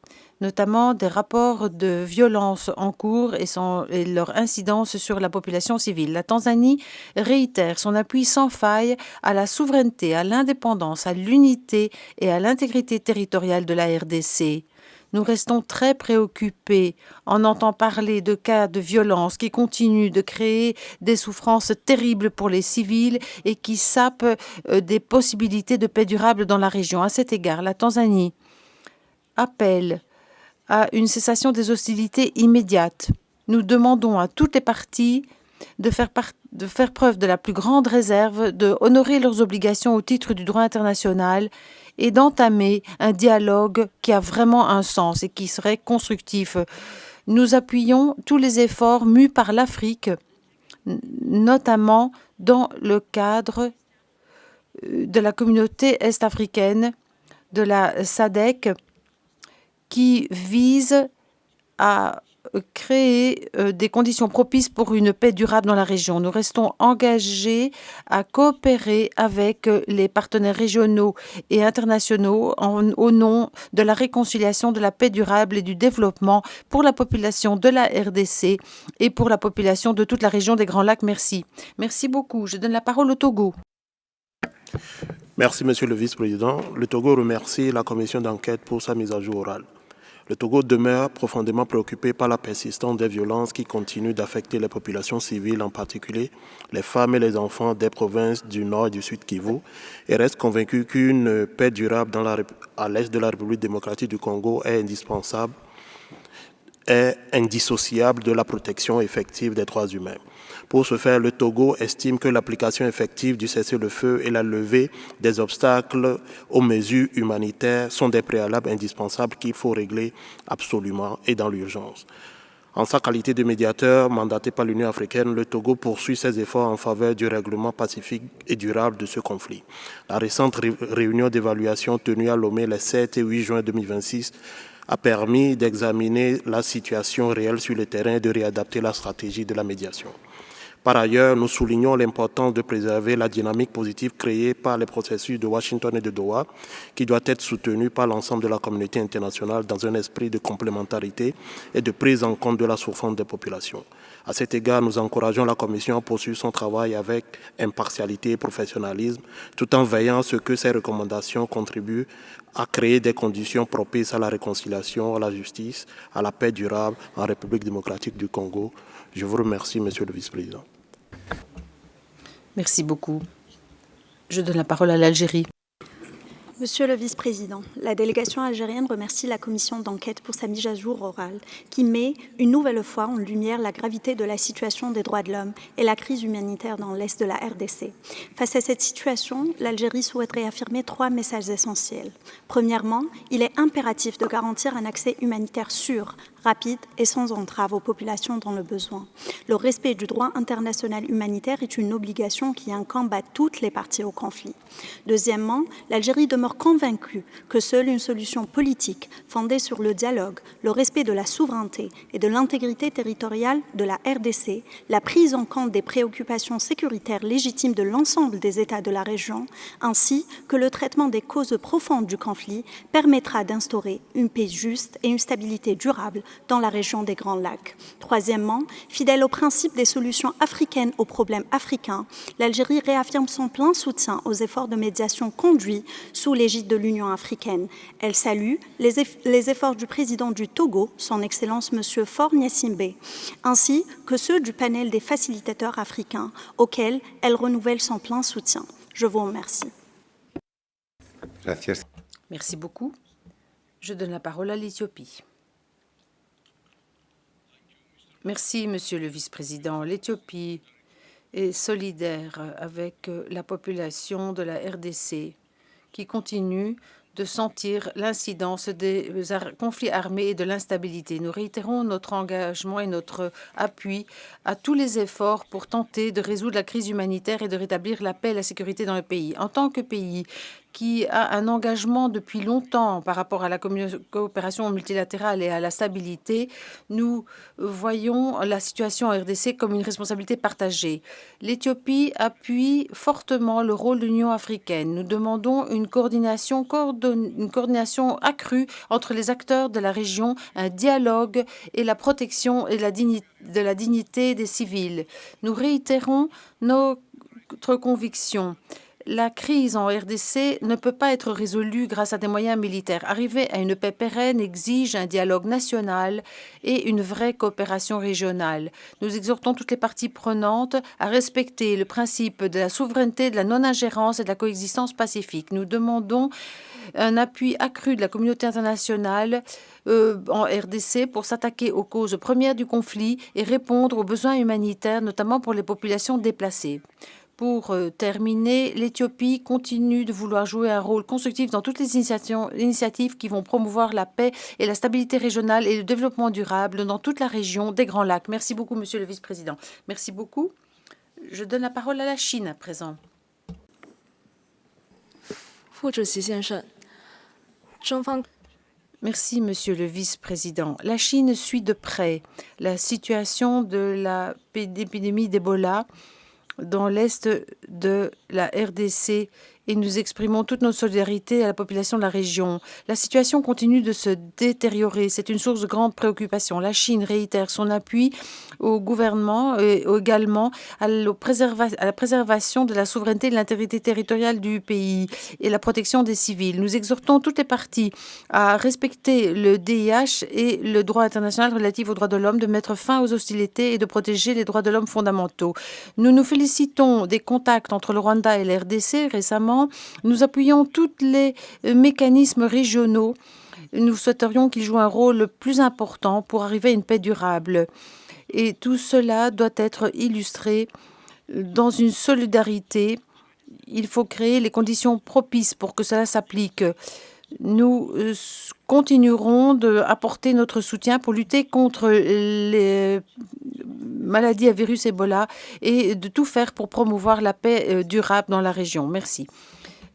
notamment des rapports de violence en cours et leur incidence sur la population civile. La Tanzanie réitère son appui sans faille à la souveraineté, à l'indépendance, à l'unité et à l'intégrité territoriale de la RDC. Nous restons très préoccupés en entendant parler de cas de violence qui continuent de créer des souffrances terribles pour les civils et qui sapent des possibilités de paix durable dans la région. À cet égard, la Tanzanie appelle à une cessation des hostilités immédiate. Nous demandons à toutes les parties de faire preuve de la plus grande réserve, de honorer leurs obligations au titre du droit international et d'entamer un dialogue qui a vraiment un sens et qui serait constructif. Nous appuyons tous les efforts mus par l'Afrique, notamment dans le cadre de la communauté est-africaine, de la SADC, qui vise à créer des conditions propices pour une paix durable dans la région. Nous restons engagés à coopérer avec les partenaires régionaux et internationaux au nom de la réconciliation, de la paix durable et du développement pour la population de la RDC et pour la population de toute la région des Grands Lacs. Merci. Merci beaucoup. Je donne la parole au Togo. Merci, Monsieur le Vice-président. Le Togo remercie la commission d'enquête pour sa mise à jour orale. Le Togo demeure profondément préoccupé par la persistance des violences qui continuent d'affecter les populations civiles, en particulier les femmes et les enfants des provinces du Nord et du Sud Kivu, et reste convaincu qu'une paix durable à l'est de la République démocratique du Congo est indispensable, est indissociable de la protection effective des droits humains. Pour ce faire, le Togo estime que l'application effective du cessez-le-feu et la levée des obstacles aux mesures humanitaires sont des préalables indispensables qu'il faut régler absolument et dans l'urgence. En sa qualité de médiateur mandaté par l'Union africaine, le Togo poursuit ses efforts en faveur du règlement pacifique et durable de ce conflit. La récente réunion d'évaluation tenue à Lomé les 7 et 8 juin 2026 a permis d'examiner la situation réelle sur le terrain et de réadapter la stratégie de la médiation. Par ailleurs, nous soulignons l'importance de préserver la dynamique positive créée par les processus de Washington et de Doha, qui doit être soutenue par l'ensemble de la communauté internationale dans un esprit de complémentarité et de prise en compte de la souffrance des populations. À cet égard, nous encourageons la Commission à poursuivre son travail avec impartialité et professionnalisme, tout en veillant à ce que ces recommandations contribuent à créer des conditions propices à la réconciliation, à la justice, à la paix durable en République démocratique du Congo. Je vous remercie, Monsieur le Vice-président. Merci beaucoup. Je donne la parole à l'Algérie. Monsieur le Vice-président, la délégation algérienne remercie la commission d'enquête pour sa mise à jour orale qui met une nouvelle fois en lumière la gravité de la situation des droits de l'homme et la crise humanitaire dans l'est de la RDC. Face à cette situation, l'Algérie souhaiterait affirmer 3 messages essentiels. Premièrement, il est impératif de garantir un accès humanitaire sûr, rapide et sans entrave aux populations dans le besoin. Le respect du droit international humanitaire est une obligation qui incombe à toutes les parties au conflit. Deuxièmement, l'Algérie demeure convaincue que seule une solution politique fondée sur le dialogue, le respect de la souveraineté et de l'intégrité territoriale de la RDC, la prise en compte des préoccupations sécuritaires légitimes de l'ensemble des États de la région, ainsi que le traitement des causes profondes du conflit permettra d'instaurer une paix juste et une stabilité durable dans la région des Grands Lacs. Troisièmement, fidèle au principe des solutions africaines aux problèmes africains, l'Algérie réaffirme son plein soutien aux efforts de médiation conduits sous l'égide de l'Union africaine. Elle salue les efforts du président du Togo, son Excellence M. Faure Gnassingbé, ainsi que ceux du panel des facilitateurs africains, auxquels elle renouvelle son plein soutien. Je vous remercie. Gracias. Merci beaucoup. Je donne la parole à l'Éthiopie. Merci, Monsieur le Vice-président. L'Éthiopie est solidaire avec la population de la RDC qui continue de sentir l'incidence des conflits armés et de l'instabilité. Nous réitérons notre engagement et notre appui à tous les efforts pour tenter de résoudre la crise humanitaire et de rétablir la paix et la sécurité dans le pays. En tant que pays qui a un engagement depuis longtemps par rapport à la coopération multilatérale et à la stabilité, nous voyons la situation en RDC comme une responsabilité partagée. L'Éthiopie appuie fortement le rôle de l'Union africaine. Nous demandons une coordination accrue entre les acteurs de la région, un dialogue et la protection et de la dignité des civils. Nous réitérons notre conviction. La crise en RDC ne peut pas être résolue grâce à des moyens militaires. Arriver à une paix pérenne exige un dialogue national et une vraie coopération régionale. Nous exhortons toutes les parties prenantes à respecter le principe de la souveraineté, de la non-ingérence et de la coexistence pacifique. Nous demandons un appui accru de la communauté internationale en RDC pour s'attaquer aux causes premières du conflit et répondre aux besoins humanitaires, notamment pour les populations déplacées. Pour terminer, l'Éthiopie continue de vouloir jouer un rôle constructif dans toutes les initiatives qui vont promouvoir la paix et la stabilité régionale et le développement durable dans toute la région des Grands Lacs. Merci beaucoup, Monsieur le Vice-président. Merci beaucoup. Je donne la parole à la Chine à présent. Merci, Monsieur le Vice-président. La Chine suit de près la situation de l'épidémie d'Ebola dans l'est de la RDC et nous exprimons toute notre solidarité à la population de la région. La situation continue de se détériorer. C'est une source de grande préoccupation. La Chine réitère son appui au gouvernement et également à la préservation de la souveraineté et de l'intégrité territoriale du pays et la protection des civils. Nous exhortons toutes les parties à respecter le DIH et le droit international relatif aux droits de l'homme, de mettre fin aux hostilités et de protéger les droits de l'homme fondamentaux. Nous nous félicitons des contacts entre le Rwanda et la RDC récemment. Nous appuyons tous les mécanismes régionaux. Nous souhaiterions qu'ils jouent un rôle plus important pour arriver à une paix durable. Et tout cela doit être illustré dans une solidarité. Il faut créer les conditions propices pour que cela s'applique. Nous continuerons d'apporter notre soutien pour lutter contre les maladies à virus Ebola et de tout faire pour promouvoir la paix durable dans la région. Merci.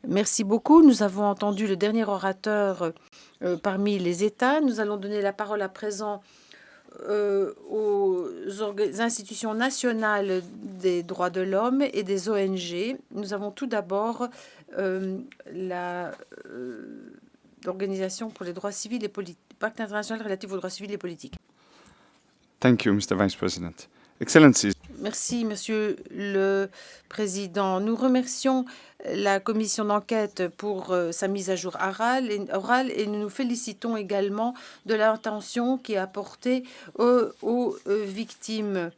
Merci beaucoup. Nous avons entendu le dernier orateur parmi les États. Nous allons donner la parole à présent aux institutions nationales des droits de l'homme et des ONG. Nous avons tout d'abord l'Organisation pour les droits civils et politiques, Pacte international relatif aux droits civils et politiques. Thank you, Mr. Vice President. Excellencies. Merci, Monsieur le Président. Nous remercions la commission d'enquête pour sa mise à jour orale et nous nous félicitons également de l'attention qui est apportée aux victimes.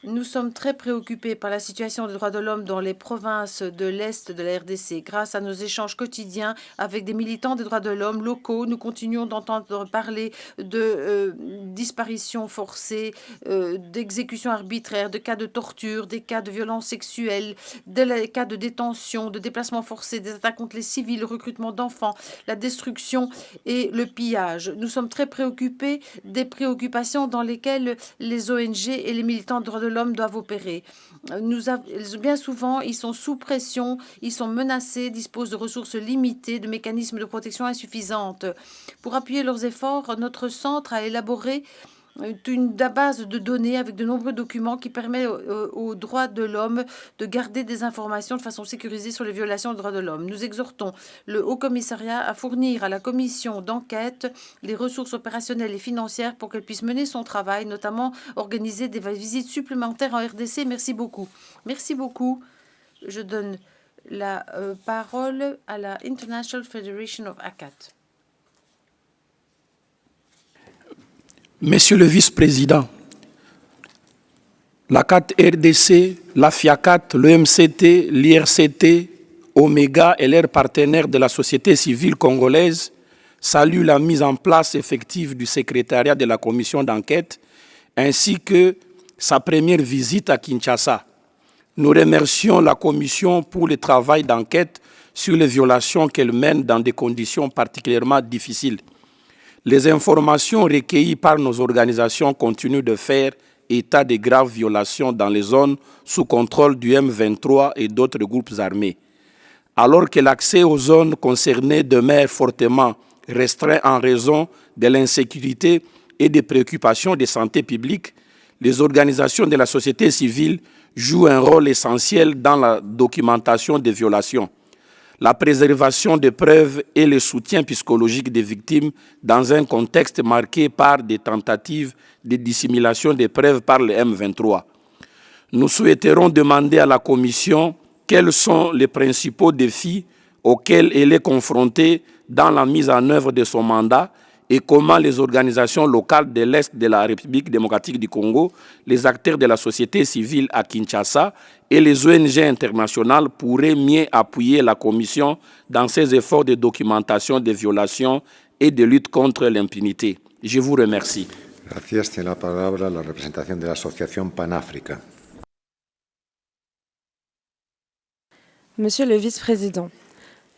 Nous sommes très préoccupés par la situation des droits de l'homme dans les provinces de l'Est de la RDC. Grâce à nos échanges quotidiens avec des militants des droits de l'homme locaux, nous continuons d'entendre parler de disparitions forcées, d'exécutions arbitraires, de cas de torture, des cas de violences sexuelles, des cas de détention, de déplacements forcés, des attaques contre les civils, le recrutement d'enfants, la destruction et le pillage. Nous sommes très préoccupés des préoccupations dans lesquelles les ONG et les militants des droits de l'homme doivent opérer. Bien souvent, ils sont sous pression, ils sont menacés, disposent de ressources limitées, de mécanismes de protection insuffisantes. Pour appuyer leurs efforts, notre centre a élaboré une base de données avec de nombreux documents qui permet aux droits de l'homme de garder des informations de façon sécurisée sur les violations des droits de l'homme. Nous exhortons le Haut Commissariat à fournir à la commission d'enquête les ressources opérationnelles et financières pour qu'elle puisse mener son travail, notamment organiser des visites supplémentaires en RDC. Merci beaucoup. Merci beaucoup. Je donne la parole à la International Federation of ACAT. Monsieur le vice-président, la CAT RDC, la FIACAT, le MCT, l'IRCT, Omega et leurs partenaires de la société civile congolaise saluent la mise en place effective du secrétariat de la commission d'enquête ainsi que sa première visite à Kinshasa. Nous remercions la commission pour le travail d'enquête sur les violations qu'elle mène dans des conditions particulièrement difficiles. Les informations recueillies par nos organisations continuent de faire état de graves violations dans les zones sous contrôle du M23 et d'autres groupes armés. Alors que l'accès aux zones concernées demeure fortement restreint en raison de l'insécurité et des préoccupations de santé publique, les organisations de la société civile jouent un rôle essentiel dans la documentation des violations, la préservation des preuves et le soutien psychologique des victimes dans un contexte marqué par des tentatives de dissimulation des preuves par le M23. Nous souhaiterons demander à la Commission quels sont les principaux défis auxquels elle est confrontée dans la mise en œuvre de son mandat et comment les organisations locales de l'Est de la République démocratique du Congo, les acteurs de la société civile à Kinshasa et les ONG internationales pourraient mieux appuyer la Commission dans ses efforts de documentation des violations et de lutte contre l'impunité. Je vous remercie. Gracias. Tiene la palabra la representación de la Asociación Panafrica. Monsieur le vice-président,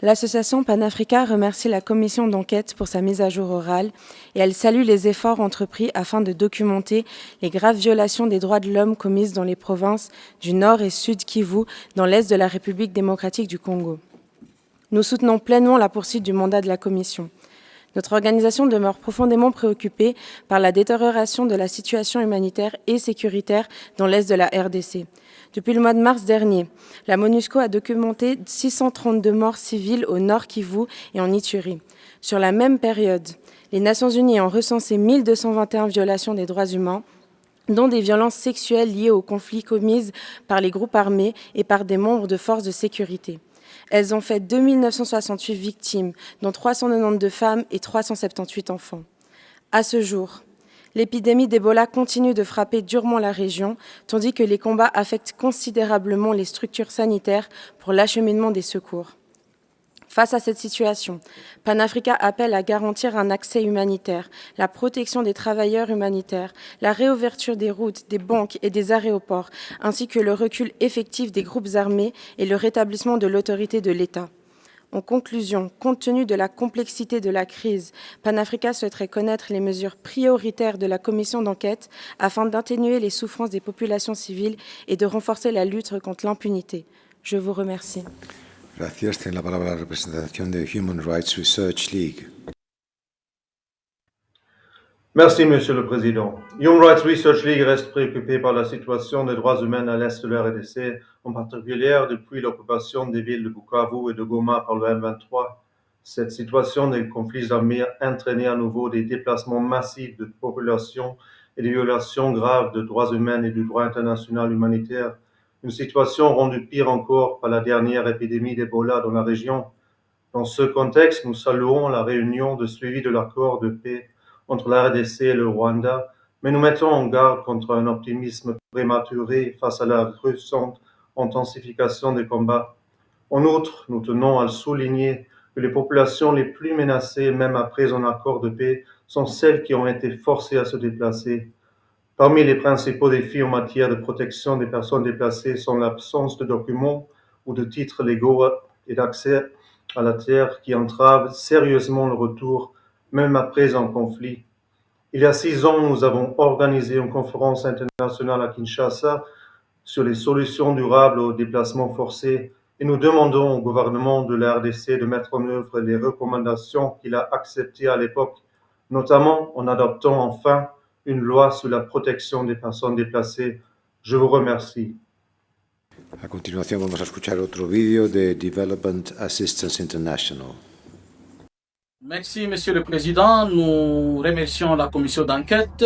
l'association Panafrica remercie la commission d'enquête pour sa mise à jour orale et elle salue les efforts entrepris afin de documenter les graves violations des droits de l'homme commises dans les provinces du Nord et Sud Kivu dans l'Est de la République démocratique du Congo. Nous soutenons pleinement la poursuite du mandat de la commission. Notre organisation demeure profondément préoccupée par la détérioration de la situation humanitaire et sécuritaire dans l'est de la RDC. Depuis le mois de mars dernier, la MONUSCO a documenté 632 morts civiles au Nord Kivu et en Ituri. Sur la même période, les Nations Unies ont recensé 1221 violations des droits humains, dont des violences sexuelles liées aux conflits commises par les groupes armés et par des membres de forces de sécurité. Elles ont fait 2968 victimes, dont 392 femmes et 378 enfants. À ce jour, l'épidémie d'Ebola continue de frapper durement la région, tandis que les combats affectent considérablement les structures sanitaires pour l'acheminement des secours. Face à cette situation, Panafrica appelle à garantir un accès humanitaire, la protection des travailleurs humanitaires, la réouverture des routes, des banques et des aéroports, ainsi que le recul effectif des groupes armés et le rétablissement de l'autorité de l'État. En conclusion, compte tenu de la complexité de la crise, Panafrica souhaiterait connaître les mesures prioritaires de la commission d'enquête afin d'atténuer les souffrances des populations civiles et de renforcer la lutte contre l'impunité. Je vous remercie. Gracias. Tiene la palabra la representación de Human Rights Research League. Merci, Monsieur le Président. Human Rights Research League reste préoccupé par la situation des droits humains à l'est de la RDC, en particulier depuis l'occupation des villes de Bukavu et de Goma par le M23. Cette situation des conflits armés a entraîné à nouveau des déplacements massifs de population et des violations graves de droits humains et du droit international humanitaire. Une situation rendue pire encore par la dernière épidémie d'Ebola dans la région. Dans ce contexte, nous saluons la réunion de suivi de l'accord de paix entre la RDC et le Rwanda, mais nous mettons en garde contre un optimisme prématuré face à la récente intensification des combats. En outre, nous tenons à souligner que les populations les plus menacées, même après un accord de paix, sont celles qui ont été forcées à se déplacer. Parmi les principaux défis en matière de protection des personnes déplacées sont l'absence de documents ou de titres légaux et d'accès à la terre qui entravent sérieusement le retour, même après un conflit. Il y a 6 ans, nous avons organisé une conférence internationale à Kinshasa sur les solutions durables aux déplacements forcés et nous demandons au gouvernement de la RDC de mettre en œuvre les recommandations qu'il a acceptées à l'époque, notamment en adoptant enfin une loi sur la protection des personnes déplacées. Je vous remercie. A continuación vamos a escuchar otro vídeo de Development Assistance International. Merci, Monsieur le Président. Nous remercions la commission d'enquête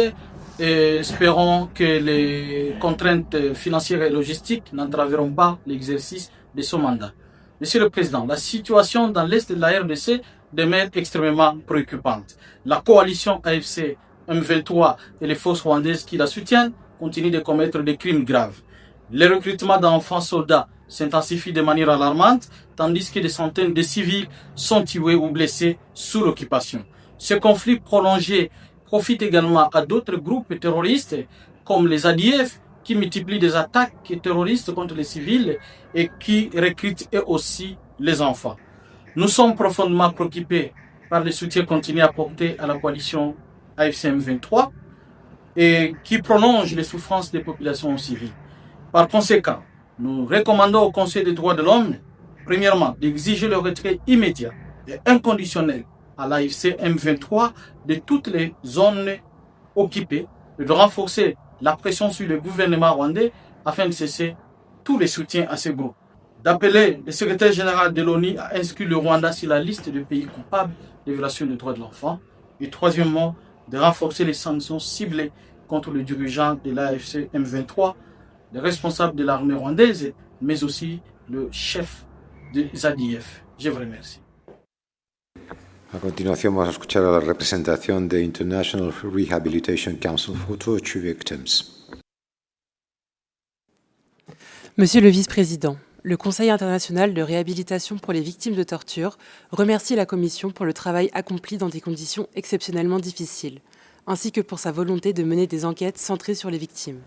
et espérons que les contraintes financières et logistiques n'entraveront pas l'exercice de ce mandat. Monsieur le Président, la situation dans l'Est de la RDC demeure extrêmement préoccupante. La coalition AFC M23 et les forces rwandaises qui la soutiennent continuent de commettre des crimes graves. Le recrutement d'enfants soldats s'intensifie de manière alarmante, tandis que des centaines de civils sont tués ou blessés sous l'occupation. Ce conflit prolongé profite également à d'autres groupes terroristes comme les ADF qui multiplient des attaques terroristes contre les civils et qui recrutent eux aussi les enfants. Nous sommes profondément préoccupés par le soutien continu apporté à la coalition AFC M23 et qui prolonge les souffrances des populations civiles. Par conséquent, nous recommandons au Conseil des droits de l'homme, premièrement, d'exiger le retrait immédiat et inconditionnel à l'AFC M23 de toutes les zones occupées et de renforcer la pression sur le gouvernement rwandais afin de cesser tous les soutiens à ce groupe. D'appeler le secrétaire général de l'ONU à inscrire le Rwanda sur la liste de pays coupables de violations des droits de l'enfant. Et troisièmement, de renforcer les sanctions ciblées contre le dirigeant de l'AFC M23, les responsables de l'armée rwandaise, mais aussi le chef des ADF. Je vous remercie. A continuación vamos a escuchar a la representación de International Rehabilitation Council for Torture Victims. Monsieur le Vice-président, le Conseil international de réhabilitation pour les victimes de torture remercie la Commission pour le travail accompli dans des conditions exceptionnellement difficiles, ainsi que pour sa volonté de mener des enquêtes centrées sur les victimes.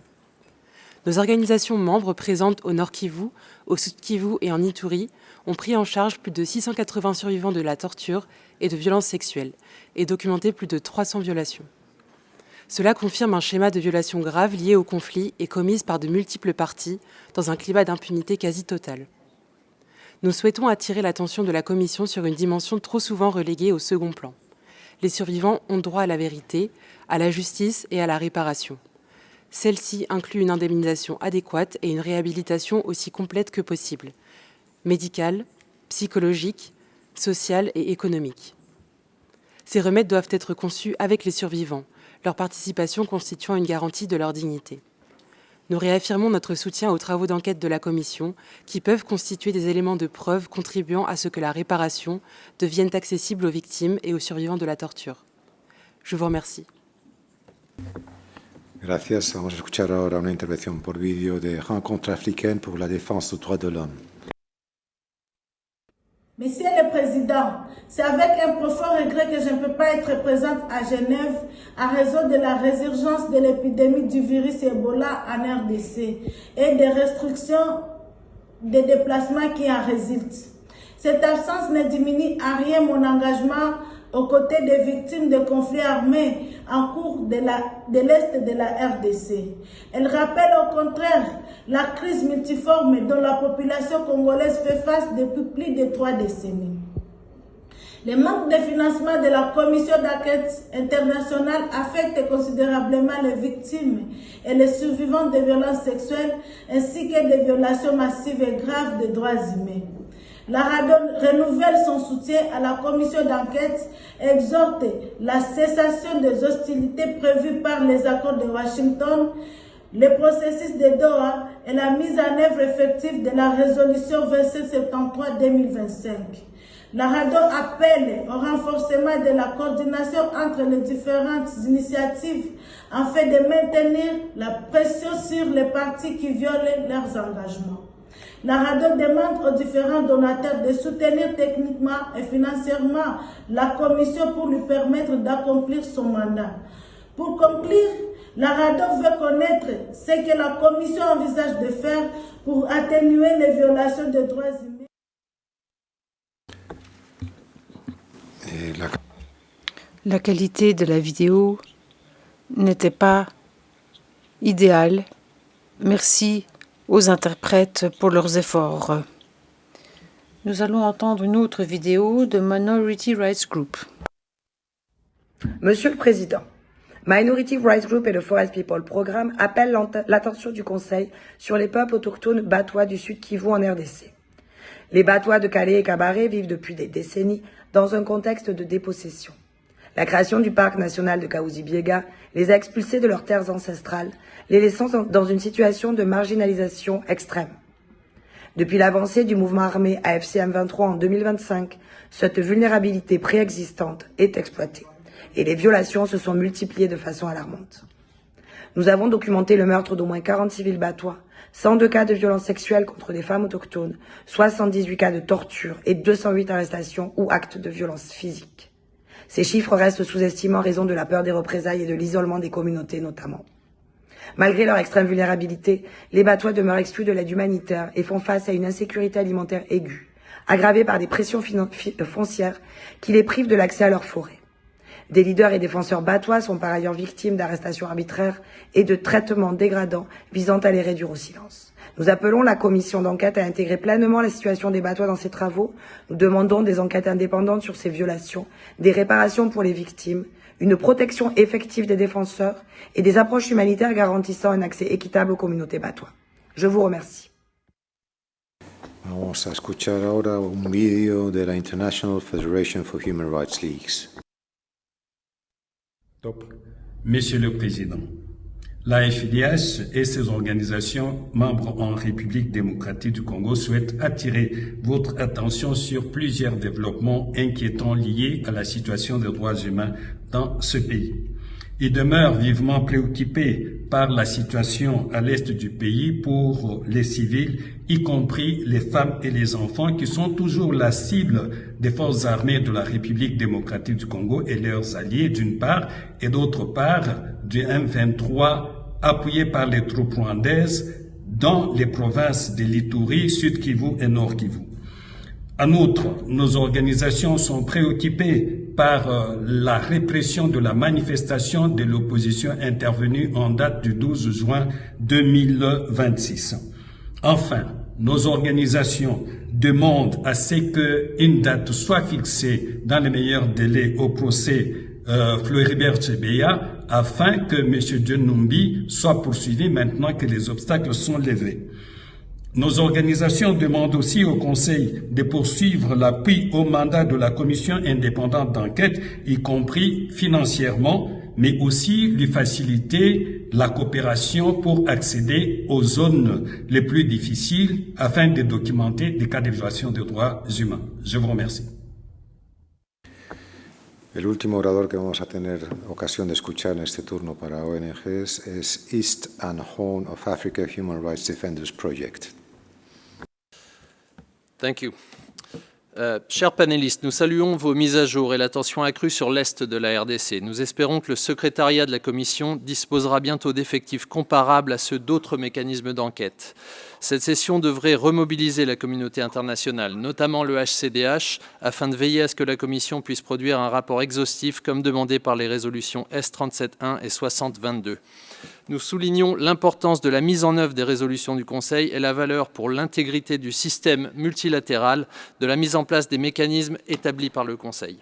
Nos organisations membres présentes au Nord Kivu, au Sud Kivu et en Ituri ont pris en charge plus de 680 survivants de la torture et de violences sexuelles et documenté plus de 300 violations. Cela confirme un schéma de violations graves liées au conflit et commises par de multiples parties dans un climat d'impunité quasi totale. Nous souhaitons attirer l'attention de la Commission sur une dimension trop souvent reléguée au second plan, les survivants ont droit à la vérité, à la justice et à la réparation. Celle-ci inclut une indemnisation adéquate et une réhabilitation aussi complète que possible, médicale, psychologique, sociale et économique. Ces remèdes doivent être conçus avec les survivants, leur participation constituant une garantie de leur dignité. Nous réaffirmons notre soutien aux travaux d'enquête de la Commission qui peuvent constituer des éléments de preuve contribuant à ce que la réparation devienne accessible aux victimes et aux survivants de la torture. Je vous remercie. Gracias. Vamos a escuchar ahora una intervención por vídeo de Rencontre africaine pour la défense des droits de l'homme. Monsieur le Président, c'est avec un profond regret que je ne peux pas être présente à Genève à raison de la résurgence de l'épidémie du virus Ebola en RDC et des restrictions de déplacement qui en résultent. Cette absence ne diminue en rien mon engagement aux côtés des victimes de conflits armés en cours de l'Est de la RDC. Elle rappelle au contraire la crise multiforme dont la population congolaise fait face depuis plus de 3 décennies. Le manque de financement de la commission d'enquête internationale affecte considérablement les victimes et les survivants de violences sexuelles ainsi que des violations massives et graves des droits humains. La RADDHO renouvelle son soutien à la commission d'enquête et exhorte la cessation des hostilités prévues par les accords de Washington, le processus de Doha et la mise en œuvre effective de la résolution 2773-2025. La RADDHO appelle au renforcement de la coordination entre les différentes initiatives afin de maintenir la pression sur les partis qui violent leurs engagements. La RADDHO demande aux différents donateurs de soutenir techniquement et financièrement la Commission pour lui permettre d'accomplir son mandat. Pour conclure, la RADDHO veut connaître ce que la Commission envisage de faire pour atténuer les violations des droits humains. La qualité de la vidéo n'était pas idéale. Merci aux interprètes pour leurs efforts. Nous allons entendre une autre vidéo de Minority Rights Group. Monsieur le Président, Minority Rights Group et le Forest People Programme appellent l'attention du Conseil sur les peuples autochtones Batois du Sud Kivu en RDC. Les Batois de Calais et Cabaret vivent depuis des décennies dans un contexte de dépossession. La création du parc national de Kahuzi-Biega les a expulsés de leurs terres ancestrales, les laissant dans une situation de marginalisation extrême. Depuis l'avancée du mouvement armé AFC M23 en 2025, cette vulnérabilité préexistante est exploitée et les violations se sont multipliées de façon alarmante. Nous avons documenté le meurtre d'au moins 40 civils batois, 102 cas de violences sexuelles contre des femmes autochtones, 78 cas de torture et 208 arrestations ou actes de violence physique. Ces chiffres restent sous-estimés en raison de la peur des représailles et de l'isolement des communautés notamment. Malgré leur extrême vulnérabilité, les Batois demeurent exclus de l'aide humanitaire et font face à une insécurité alimentaire aiguë, aggravée par des pressions foncières qui les privent de l'accès à leurs forêts. Des leaders et défenseurs batois sont par ailleurs victimes d'arrestations arbitraires et de traitements dégradants visant à les réduire au silence. Nous appelons la commission d'enquête à intégrer pleinement la situation des Batois dans ses travaux. Nous demandons des enquêtes indépendantes sur ces violations, des réparations pour les victimes, une protection effective des défenseurs et des approches humanitaires garantissant un accès équitable aux communautés batois. Je vous remercie. Vamos a escuchar ahora un vídeo de la International Federation for Human Rights Leagues. Monsieur le Président, la FDH et ses organisations membres en République démocratique du Congo souhaitent attirer votre attention sur plusieurs développements inquiétants liés à la situation des droits humains dans ce pays. Ils demeurent vivement préoccupés par la situation à l'est du pays pour les civils, y compris les femmes et les enfants qui sont toujours la cible des forces armées de la République démocratique du Congo et leurs alliés d'une part, et d'autre part du M23 appuyé par les troupes rwandaises dans les provinces de l'Ituri, Sud Kivu et Nord Kivu. En outre, nos organisations sont préoccupées par la répression de la manifestation de l'opposition intervenue en date du 12 juin 2026. Enfin, nos organisations demandent à ce qu'une date soit fixée dans les meilleurs délais au procès Floribert Chebeya afin que M. John Numbi soit poursuivi maintenant que les obstacles sont levés. Nos organisations demandent aussi au Conseil de poursuivre l'appui au mandat de la Commission indépendante d'enquête, y compris financièrement, mais aussi lui faciliter la coopération pour accéder aux zones les plus difficiles afin de documenter des cas de violation des droits humains. Je vous remercie. El último orador que vamos a tener ocasión de escuchar en este turno para ONGs es East and Horn of Africa Human Rights Defenders Project. Thank you. Chers panélistes, nous saluons vos mises à jour et l'attention accrue sur l'Est de la RDC. Nous espérons que le secrétariat de la Commission disposera bientôt d'effectifs comparables à ceux d'autres mécanismes d'enquête. Cette session devrait remobiliser la communauté internationale, notamment le HCDH, afin de veiller à ce que la Commission puisse produire un rapport exhaustif comme demandé par les résolutions S37.1 et 60.22. Nous soulignons l'importance de la mise en œuvre des résolutions du Conseil et la valeur pour l'intégrité du système multilatéral de la mise en place des mécanismes établis par le Conseil.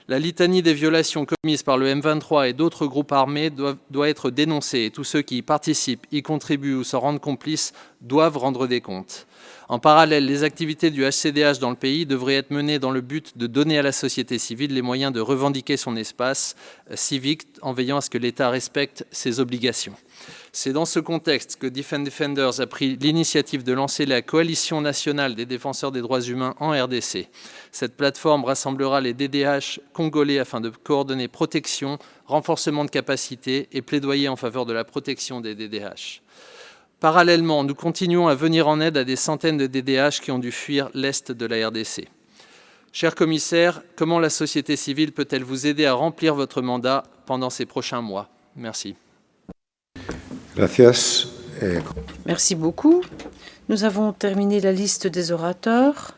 La litanie des violations commises par le M23 et d'autres groupes armés doit être dénoncée et tous ceux qui y participent, y contribuent ou s'en rendent complices doivent rendre des comptes. En parallèle, les activités du HCDH dans le pays devraient être menées dans le but de donner à la société civile les moyens de revendiquer son espace civique en veillant à ce que l'État respecte ses obligations. C'est dans ce contexte que Defend Defenders a pris l'initiative de lancer la Coalition nationale des défenseurs des droits humains en RDC. Cette plateforme rassemblera les DDH congolais afin de coordonner protection, renforcement de capacité et plaidoyer en faveur de la protection des DDH. Parallèlement, nous continuons à venir en aide à des centaines de DDH qui ont dû fuir l'Est de la RDC. Cher commissaire, comment la société civile peut-elle vous aider à remplir votre mandat pendant ces prochains mois? Merci. Gracias. Merci beaucoup. Nous avons terminé la liste des orateurs.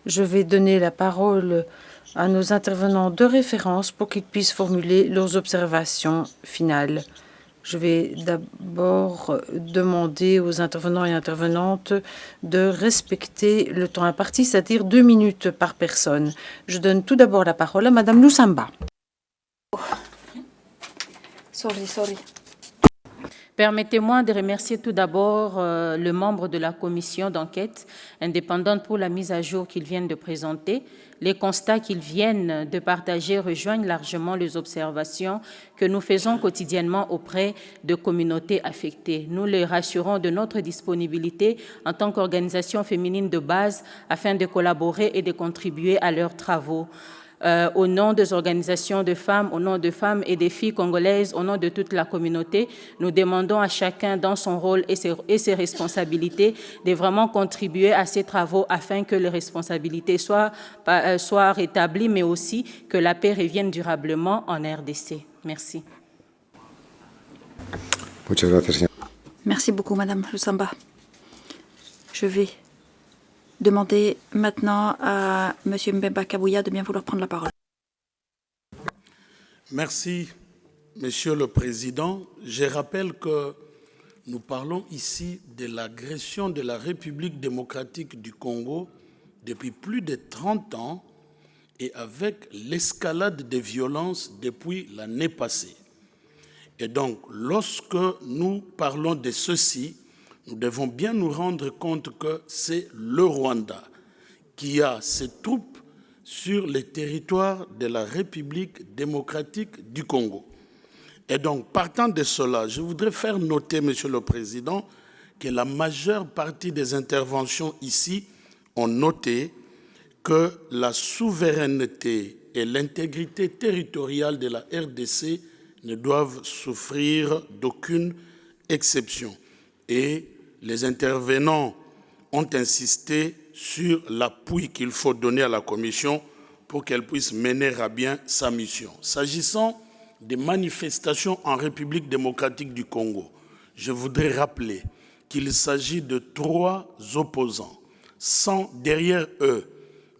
Je vais donner la parole à nos intervenants de référence pour qu'ils puissent formuler leurs observations finales. Je vais d'abord demander aux intervenants et intervenantes de respecter le temps imparti, c'est-à-dire 2 minutes par personne. Je donne tout d'abord la parole à Madame Lusamba. Sorry. Permettez-moi de remercier tout d'abord le membre de la commission d'enquête indépendante pour la mise à jour qu'ils viennent de présenter. Les constats qu'ils viennent de partager rejoignent largement les observations que nous faisons quotidiennement auprès de communautés affectées. Nous les rassurons de notre disponibilité en tant qu'organisation féminine de base afin de collaborer et de contribuer à leurs travaux. Au nom des organisations de femmes, au nom de femmes et des filles congolaises, au nom de toute la communauté, nous demandons à chacun dans son rôle et ses responsabilités de vraiment contribuer à ces travaux afin que les responsabilités soient rétablies, mais aussi que la paix revienne durablement en RDC. Merci. Merci beaucoup, Madame Lusamba. Je vais demander maintenant à M. Mbemba Kabouya de bien vouloir prendre la parole. Merci, Monsieur le Président. Je rappelle que nous parlons ici de l'agression de la République démocratique du Congo depuis plus de 30 ans et avec l'escalade des violences depuis l'année passée. Et donc, lorsque nous parlons de ceci, nous devons bien nous rendre compte que c'est le Rwanda qui a ses troupes sur les territoires de la République démocratique du Congo. Et donc, partant de cela, je voudrais faire noter, Monsieur le Président, que la majeure partie des interventions ici ont noté que la souveraineté et l'intégrité territoriale de la RDC ne doivent souffrir d'aucune exception. Et les intervenants ont insisté sur l'appui qu'il faut donner à la Commission pour qu'elle puisse mener à bien sa mission. S'agissant des manifestations en République démocratique du Congo, je voudrais rappeler qu'il s'agit de 3 opposants, sans derrière eux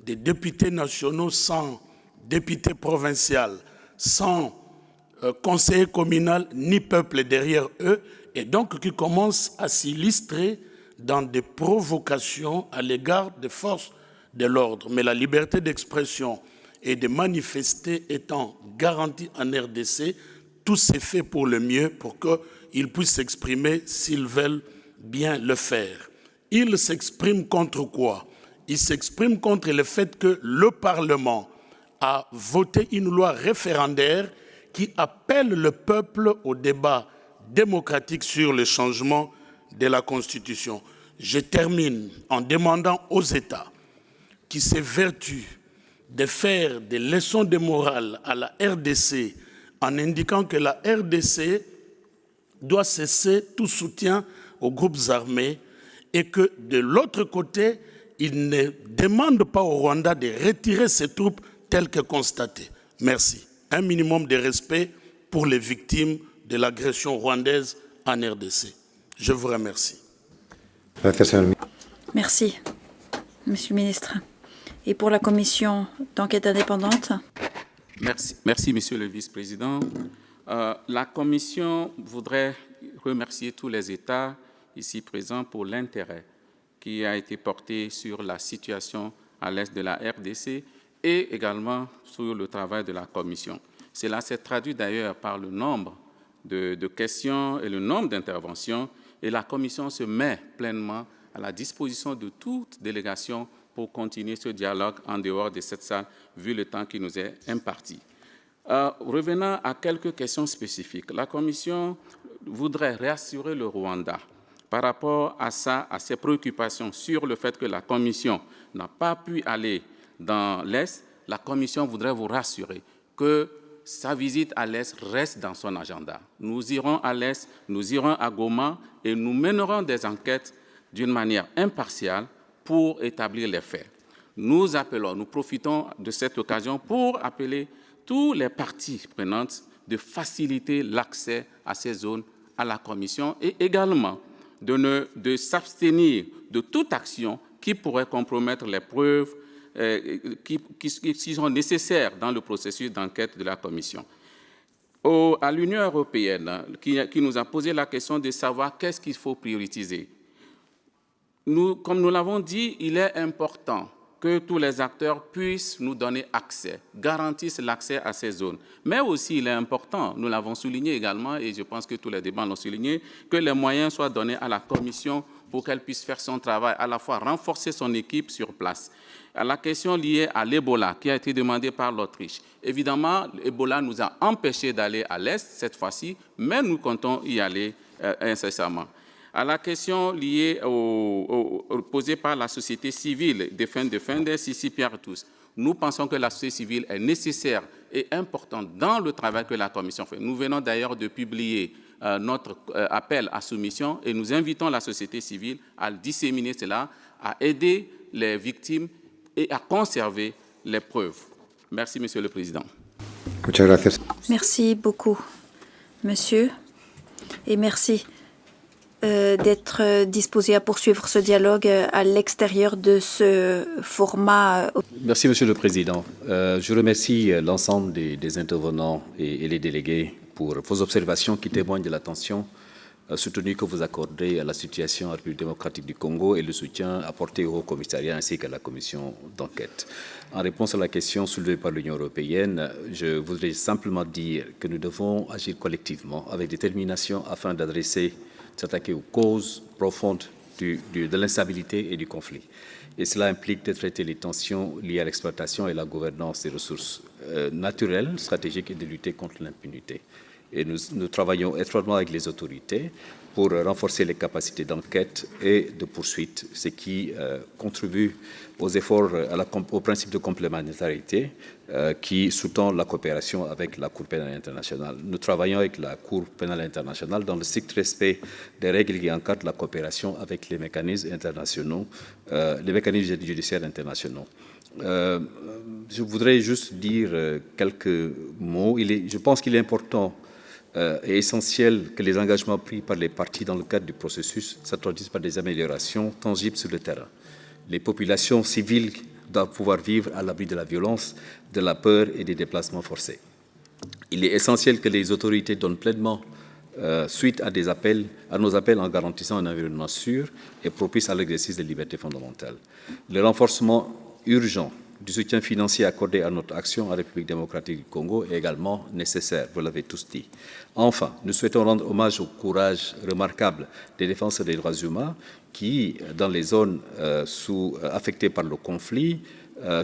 des députés nationaux, sans députés provinciaux, sans conseiller communal ni peuple derrière eux, et donc qui commencent à s'illustrer dans des provocations à l'égard des forces de l'ordre. Mais la liberté d'expression et de manifester étant garantis en RDC, tout s'est fait pour le mieux, pour qu'ils puissent s'exprimer s'ils veulent bien le faire. Ils s'expriment contre quoi? Ils s'expriment contre le fait que le Parlement a voté une loi référendaire qui appelle le peuple au débat démocratique sur le changement de la Constitution. Je termine en demandant aux États qui s'évertuent de faire des leçons de morale à la RDC en indiquant que la RDC doit cesser tout soutien aux groupes armés et que de l'autre côté, ils ne demandent pas au Rwanda de retirer ses troupes telles que constatées. Merci. Un minimum de respect pour les victimes de l'agression rwandaise en RDC. Je vous remercie. Merci, Monsieur le ministre. Et pour la commission d'enquête indépendante? Merci, Monsieur le vice-président. La commission voudrait remercier tous les États ici présents pour l'intérêt qui a été porté sur la situation à l'est de la RDC et également sur le travail de la commission. Cela s'est traduit d'ailleurs par le nombre de questions et le nombre d'interventions, et la commission se met pleinement à la disposition de toute délégation pour continuer ce dialogue en dehors de cette salle, vu le temps qui nous est imparti. Revenant à quelques questions spécifiques, la commission voudrait réassurer le Rwanda par rapport à ses préoccupations sur le fait que la commission n'a pas pu aller dans l'Est. La commission voudrait vous rassurer que sa visite à l'Est reste dans son agenda. Nous irons à l'Est, nous irons à Goma et nous mènerons des enquêtes d'une manière impartiale pour établir les faits. Nous profitons de cette occasion pour appeler tous les parties prenantes de faciliter l'accès à ces zones à la commission et également de s'abstenir de toute action qui pourrait compromettre les preuves qui sont nécessaires dans le processus d'enquête de la commission. À l'Union européenne, qui nous a posé la question de savoir qu'est-ce qu'il faut prioriser. Comme nous l'avons dit, il est important que tous les acteurs puissent nous donner accès, garantissent l'accès à ces zones. Mais aussi, il est important, nous l'avons souligné également, et je pense que tous les débats l'ont souligné, que les moyens soient donnés à la Commission pour qu'elle puisse faire son travail, à la fois renforcer son équipe sur place. À la question liée à l'Ebola, qui a été demandée par l'Autriche. Évidemment, l'Ebola nous a empêchés d'aller à l'Est cette fois-ci, mais nous comptons y aller incessamment. À la question liée posée par la société civile, Defender CCPR tous, nous pensons que la société civile est nécessaire et importante dans le travail que la Commission fait. Nous venons d'ailleurs de publier notre appel à soumission et nous invitons la société civile à disséminer cela, à aider les victimes et à conserver les preuves. Merci, Monsieur le Président. Merci beaucoup, Monsieur, et merci d'être disposé à poursuivre ce dialogue à l'extérieur de ce format. Merci, Monsieur le Président. Je remercie l'ensemble des intervenants et les délégués pour vos observations qui témoignent de l'attention soutenue que vous accordez à la situation en République démocratique du Congo et le soutien apporté au Haut-Commissariat ainsi qu'à la commission d'enquête. En réponse à la question soulevée par l'Union européenne, je voudrais simplement dire que nous devons agir collectivement avec détermination afin s'attaquer aux causes profondes de l'instabilité et du conflit. Et cela implique de traiter les tensions liées à l'exploitation et la gouvernance des ressources naturelles, stratégiques et de lutter contre l'impunité. Et nous travaillons étroitement avec les autorités pour renforcer les capacités d'enquête et de poursuite, ce qui contribue aux efforts, au principe de complémentarité qui sous-tend la coopération avec la Cour pénale internationale. Nous travaillons avec la Cour pénale internationale dans le strict respect des règles qui encadrent la coopération avec les mécanismes internationaux, les mécanismes judiciaires internationaux. Je voudrais juste dire quelques mots. Je pense qu'il est important et essentiel que les engagements pris par les parties dans le cadre du processus se traduisent par des améliorations tangibles sur le terrain. Les populations civiles doivent pouvoir vivre à l'abri de la violence, de la peur et des déplacements forcés. Il est essentiel que les autorités donnent pleinement suite à nos appels en garantissant un environnement sûr et propice à l'exercice des libertés fondamentales. Le renforcement urgent du soutien financier accordé à notre action en République démocratique du Congo est également nécessaire, vous l'avez tous dit. Enfin, nous souhaitons rendre hommage au courage remarquable des défenseurs des droits humains qui, dans les zones affectées par le conflit,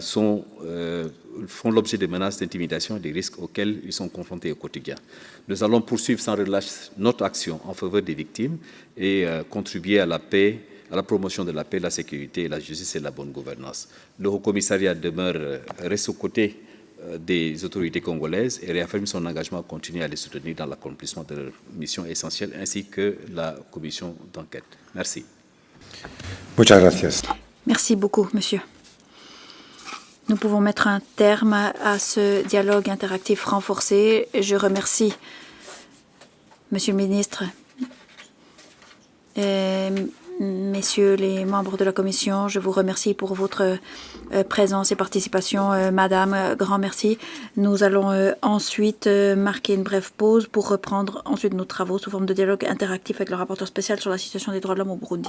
font l'objet de menaces, d'intimidation et des risques auxquels ils sont confrontés au quotidien. Nous allons poursuivre sans relâche notre action en faveur des victimes et contribuer à la paix, à la promotion de la paix, de la sécurité, la justice et la bonne gouvernance. Le Haut-Commissariat reste aux côtés des autorités congolaises et réaffirme son engagement à continuer à les soutenir dans l'accomplissement de leur mission essentielle, ainsi que la commission d'enquête. Merci. Muchas gracias. Merci beaucoup, monsieur. Nous pouvons mettre un terme à ce dialogue interactif renforcé. Je remercie monsieur le ministre et messieurs les membres de la commission. Je vous remercie pour votre présence et participation. Madame, grand merci. Nous allons ensuite marquer une brève pause pour reprendre ensuite nos travaux sous forme de dialogue interactif avec le rapporteur spécial sur la situation des droits de l'homme au Burundi.